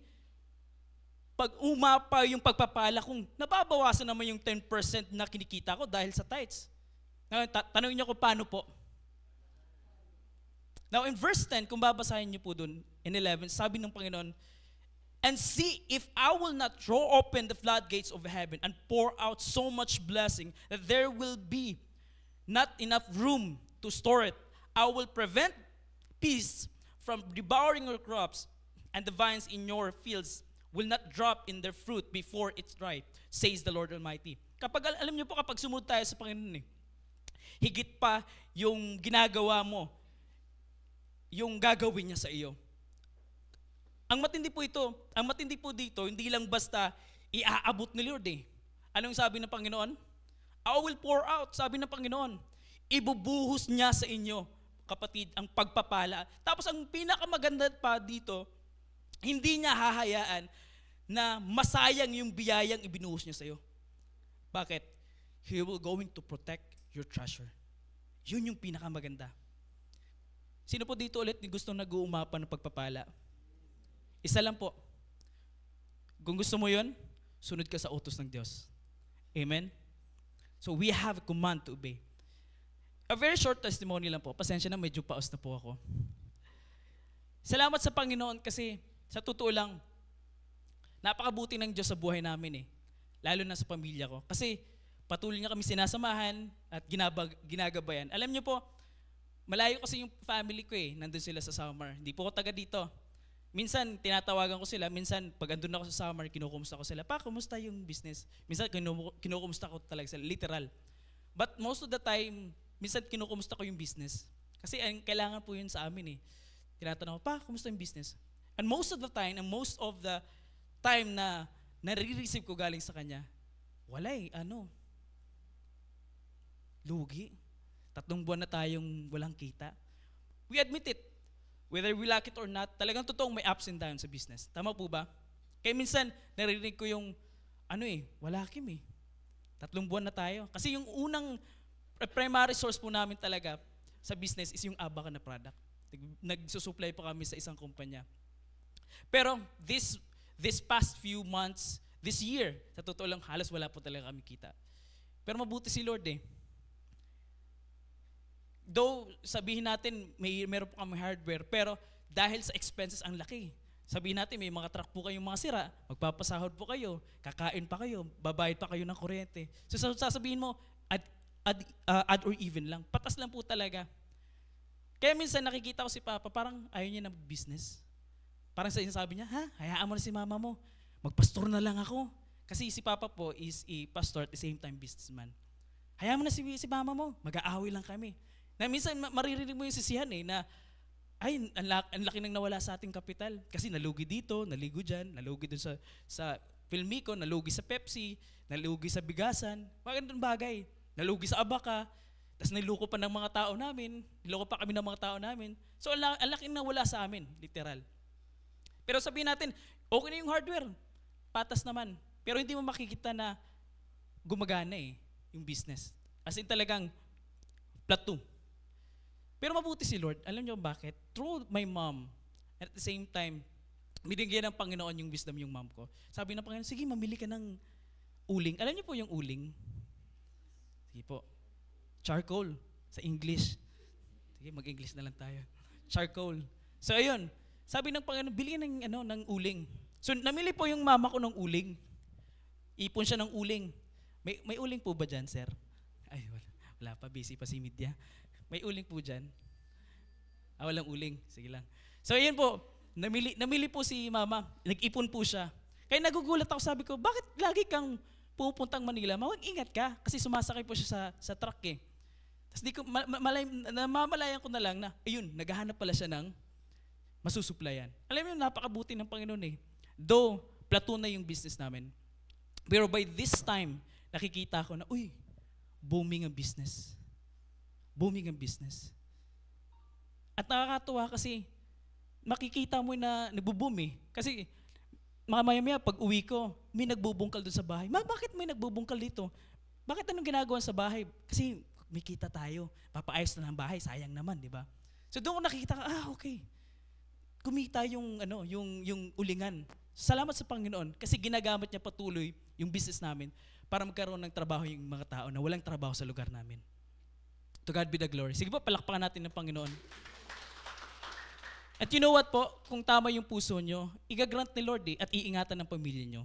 pag umapa yung pagpapala kung nababawasan naman yung 10% na kinikita ko dahil sa tithes? Tanongin niyo kung paano po. Now, in verse 10, kung babasahin niyo po dun, in 11, sabi ng Panginoon, and see if I will not throw open the floodgates of heaven and pour out so much blessing that there will be not enough room to store it. I will prevent peace from devouring your crops, and the vines in your fields will not drop in their fruit before it's ripe, says the Lord Almighty. Alam niyo po, kapag sumunod tayo sa Panginoon, higit pa yung ginagawa mo, yung gagawin niya sa iyo. Ang matindi po dito, hindi lang basta iaabot ni Lord eh. Anong sabi ng Panginoon? I will pour out, sabi ng Panginoon. Ibubuhos niya sa inyo, kapatid, ang pagpapala. Tapos ang pinakamaganda pa dito, hindi niya hahayaan na masayang yung biyayang ibinuhos niya sa iyo. Bakit? He will going to protect your treasure. Yun yung pinakamaganda. Sino po dito ulit gusto nag-uumapa ng pagpapala? Isa lang po. Kung gusto mo yun, sunod ka sa utos ng Diyos. Amen? So we have a command to obey. A very short testimony lang po. Pasensya na, medyo paos na po ako. Salamat sa Panginoon kasi sa totoo lang, napakabuti ng Diyos sa buhay namin eh. Lalo na sa pamilya ko. Kasi patuloy niya kami sinasamahan at ginagabayan. Alam niyo po, malayo kasi yung family ko eh. Nandun sila sa summer. Hindi po ako taga dito. Minsan, tinatawagan ko sila. Minsan, pag andun ako sa summer, kinukumusta ko sila. Pa, kumusta yung business? Minsan, kinukumusta ko talaga sila. Literal. But most of the time, minsan, kinukumusta ko yung business. Kasi kailangan po yun sa amin eh. Tinatanong ko, pa, kumusta yung business? And most of the time na nare-receive ko galing sa kanya, wala eh, lugi. 3 buwan na tayong walang kita. We admit it. Whether we like it or not, talagang totoong may ups and downs sa business. Tama po ba? Kaya minsan, naririnig ko yung, wala Kim eh. 3 buwan na tayo. Kasi yung unang primary source po namin talaga sa business is yung Abaca na product. Nagsusupply pa kami sa isang kumpanya. Pero this past few months, this year, sa totoo lang, halos wala po talaga kami kita. Pero mabuti si Lord eh. Though sabihin natin meron po kami hardware, pero dahil sa expenses ang laki. Sabihin natin may mga truck po kayong mga sira, magpapasahod po kayo, kakain pa kayo, babayad pa kayo ng kuryente. So sasabihin mo, add or even lang. Patas lang po talaga. Kaya minsan nakikita ko si Papa, parang ayaw niya na mag-business. Parang sabi niya, hayaan mo na si mama mo. Magpastor na lang ako. Kasi si Papa po is a pastor at the same time businessman. Hayaan mo na si mama mo, mag-aaway lang kami. Na minsan maririnig mo yung sisihan eh, na ang laki nang nawala sa ating kapital. Kasi nalugi dito, naligo dyan, nalugi dun sa Filmico, nalugi sa Pepsi, nalugi sa bigasan, mga ganun bagay. Nalugi sa Abaca, tapos niloko pa ng mga tao namin, niloko pa kami ng mga tao namin. So ang laki nang nawala sa amin, literal. Pero sabihin natin, okay na yung hardware, patas naman. Pero hindi mo makikita na gumagana eh, yung business. As in talagang plateau. Pero mabuti si Lord. Alam niyo bakit? Through my mom, at the same time, binigyan ng Panginoon yung wisdom yung mom ko. Sabi ng Panginoon, sige, mamili ka ng uling. Alam niyo po yung uling? Sige po. Charcoal sa English. Sige, mag-English na lang tayo. Charcoal. So ayun, sabi ng Panginoon, bili ng uling. So namili po yung mama ko ng uling. Ipon siya ng uling. May uling po ba dyan, sir? Ay, wala pa. Busy pa si media. May uling po dyan? Walang uling. Sige lang. So, yun po. Namili po si mama. Nag-ipon po siya. Kaya nagugulat ako. Sabi ko, bakit lagi kang pupuntang Manila? Mag-ingat ka. Kasi sumasakay po siya sa truck eh. Tapos di ko, namamalayan ko na lang na, ayun, naghahanap pala siya ng masusuplayan. Alam mo yung napakabuti ng Panginoon eh. Though, platoon na yung business namin. Pero by this time, nakikita ko na, uy, booming ang business. Booming ang business. At nakakatuwa kasi, makikita mo na nagbo-boom eh. Kasi, mamaya-maya, pag uwi ko, may nagbubungkal doon sa bahay. Bakit may nagbubungkal dito? Bakit anong ginagawa sa bahay? Kasi, may kita tayo. Papaayos na ng bahay, sayang naman, di ba? So doon ko nakikita, okay. Kumita yung ulingan. Salamat sa Panginoon kasi ginagamit niya patuloy yung business namin para magkaroon ng trabaho yung mga tao na walang trabaho sa lugar namin. To God be the glory. Sige po, palakpakan natin ng Panginoon. At you know what po, kung tama yung puso nyo, igagrant ni Lord at iingatan ng pamilya nyo.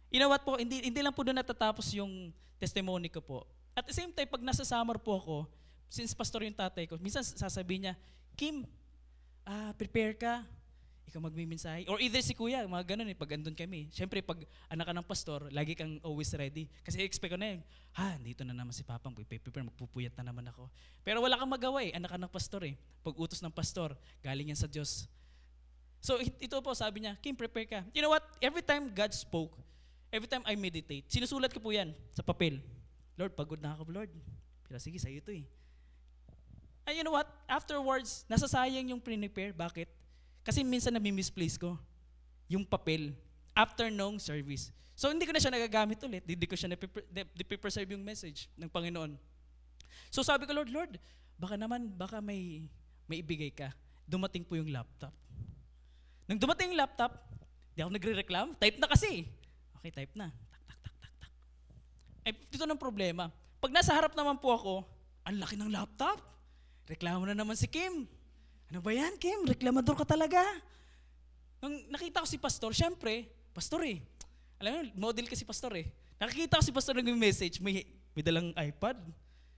You know what po, hindi lang po doon natatapos yung testimony ko po. At the same time, pag nasa summer po ako, since pastor yung tatay ko, minsan sasabihin niya, Kim, prepare ka, ikaw magmimensahe. Or either si kuya, mga ganun pag andun kami. Siyempre, pag anak ka ng pastor, lagi kang always ready. Kasi expect ko na yun, dito na naman si Papang, prepare, magpupuyat na naman ako. Pero wala kang magawa anak ka ng pastor Pag utos ng pastor, galing yan sa Diyos. So ito po, sabi niya, Kim, prepare ka. You know what? Every time God spoke, every time I meditate, sinusulat ko po yan sa papel. Lord, pagod na ako, Lord. Pero sige, sa'yo ito And you know what? Afterwards, nasasayang yung prepare. Bakit? Kasi minsan nami-misplace ko yung papel after nung service. So hindi ko na siya nagagamit ulit. Hindi ko siya na-preserve yung message ng Panginoon. So sabi ko, Lord, baka may ibigay ka. Dumating po yung laptop. Nang dumating yung laptop, di ako nagre-reclam. Type na kasi. Okay, type na. Tak. Ito ng problema. Pag nasa harap naman po ako, ang laki ng laptop. Reklamo na naman si Kim. Ano ba yan, Kim? Reklamador ka talaga. Nung nakita ko si Pastor, syempre, Pastor Alam mo, model kasi Pastor Nakikita ko si Pastor nag-message, may dalang iPad.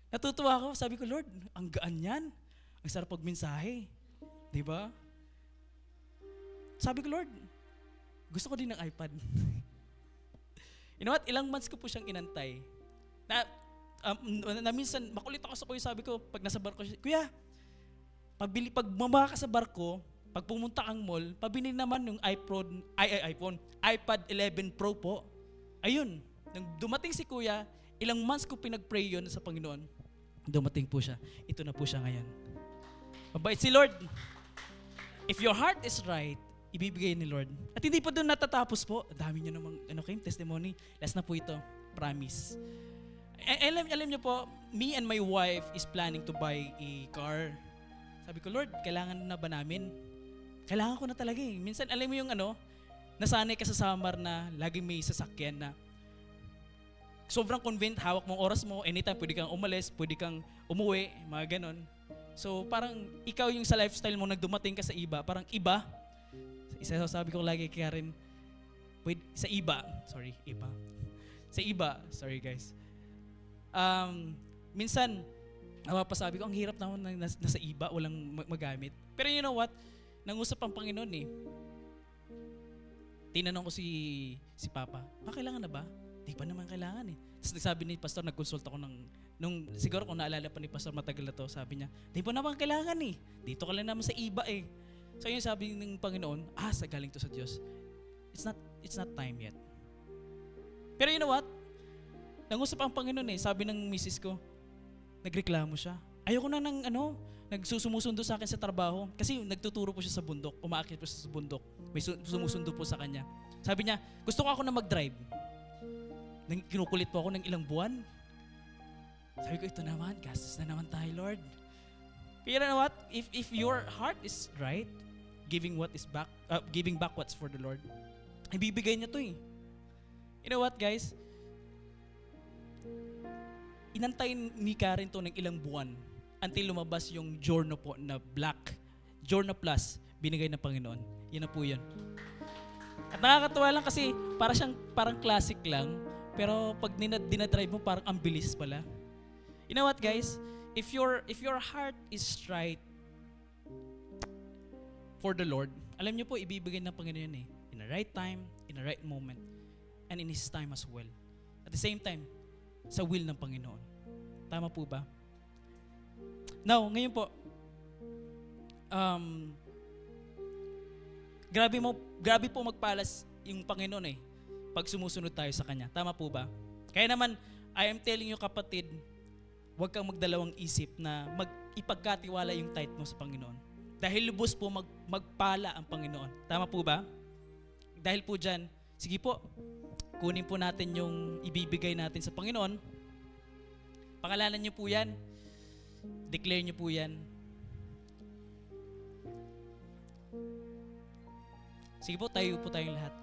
Natutuwa ako, sabi ko, Lord, ang gaan yan. Ang sarap pagmensahe. Di ba? Sabi ko, Lord, gusto ko din ng iPad. You know what? Ilang months ko po siyang inantay. Na minsan, makulit ako sa kuya, sabi ko, pag nasa barko, Kuya, pag bumaba ka sa barko, pag pumunta kang mall, pabili naman yung iPad 11 Pro po. Ayun, nang dumating si kuya, ilang months ko pinag-pray yun sa Panginoon. Dumating po siya. Ito na po siya ngayon. Mabait si Lord. If your heart is right, ibibigay ni Lord. At hindi pa doon natatapos po. Dami niyo namang testimony. Last na po ito. Promise. Alam niyo po, me and my wife is planning to buy a car. Sabi ko, Lord, kailangan na ba namin? Kailangan ko na talaga Minsan, alam mo yung nasanay ka sa summer na laging may sasakyan na sobrang convenient, hawak mong oras mo, anytime pwede kang umalis, pwede kang umuwi, mga ganon. So parang ikaw yung sa lifestyle mo, nagdumating ka sa iba, parang iba. Isa sabi ko lagi kay Karen, sa iba, sorry guys. Minsan, mapasabi ko, ang hirap naman nasa iba, walang magamit. Pero you know what? Nangusap ang Panginoon Tinanong ko si Papa, kailangan na ba? Di pa naman kailangan Tapos nagsabi ni Pastor, nag-consult ako siguro kung naalala pa ni Pastor matagal na to, sabi niya, di pa naman kailangan Dito ka lang naman sa iba So yun sabi ng Panginoon, sa galing to sa Diyos. It's not time yet. Pero you know what? Nangusap ang Panginoon sabi ng misis ko, nagreklamo siya. Ayoko na nagsusumusundo sa akin sa trabaho kasi nagtuturo po siya sa bundok, umaakyat po siya sa bundok. May sumusundo po sa kanya. Sabi niya, gusto ko ako na mag-drive. Kinukulit po ako ng ilang buwan. Sabi ko, ito naman, gastos na naman tayo, Lord. Pero you know what? If your heart is right, giving back what's for the Lord, ibibigay niya to You know what, guys? Inantay ni Karen to ng ilang buwan until lumabas yung Giorno po na black. Giorno Plus, binigay ng Panginoon. Yun na po yun. At nakakatuwa lang kasi parang classic lang, pero pag dinadrive mo, parang ang bilis pala. You know what, guys? If your heart is right for the Lord, alam niyo po, ibibigay ng Panginoon in the right time, in the right moment, and in His time as well. At the same time, sa will ng Panginoon. Tama po ba? Now, ngayon po, um, grabe po magpalas yung Panginoon eh, pag sumusunod tayo sa Kanya. Tama po ba? Kaya naman, I am telling you kapatid, huwag kang magdalawang isip na ipagkatiwala yung tithe mo sa Panginoon. Dahil lubos po magpala ang Panginoon. Tama po ba? Dahil po dyan, sige po, kunin po natin yung ibibigay natin sa Panginoon. Pangalanan niyo po yan. Declare niyo po yan. Sige po, tayo po tayong lahat.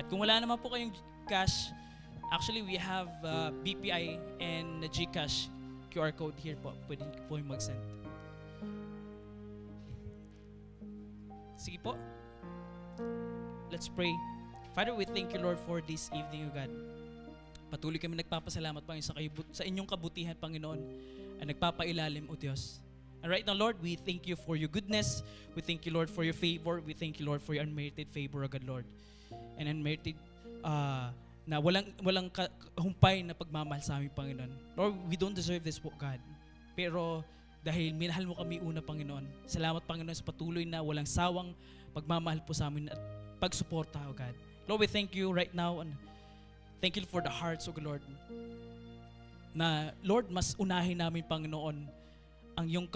At kung wala naman po kayong cash, actually we have BPI and GCash QR code here po. Pwede po yung mag-send. Sige po. Let's pray. Father, we thank you, Lord, for this evening, O God. Patuloy kami nagpapasalamat, Panginoon, sa inyong kabutihan, Panginoon, at nagpapailalim, O Diyos. And right now, Lord, we thank you for your goodness. We thank you, Lord, for your favor. We thank you, Lord, for your unmerited favor, O God, Lord. And unmerited, na walang humpay na pagmamahal sa aming Panginoon. Lord, we don't deserve this, God. Pero dahil minahal mo kami una, Panginoon. Salamat, Panginoon, sa patuloy na walang sawang pagmamahal po sa amin at pagsuporta, O God. Lord, we thank you right now and thank you for the hearts, O Lord. Na, Lord, mas unahin namin, Panginoon, ang iyong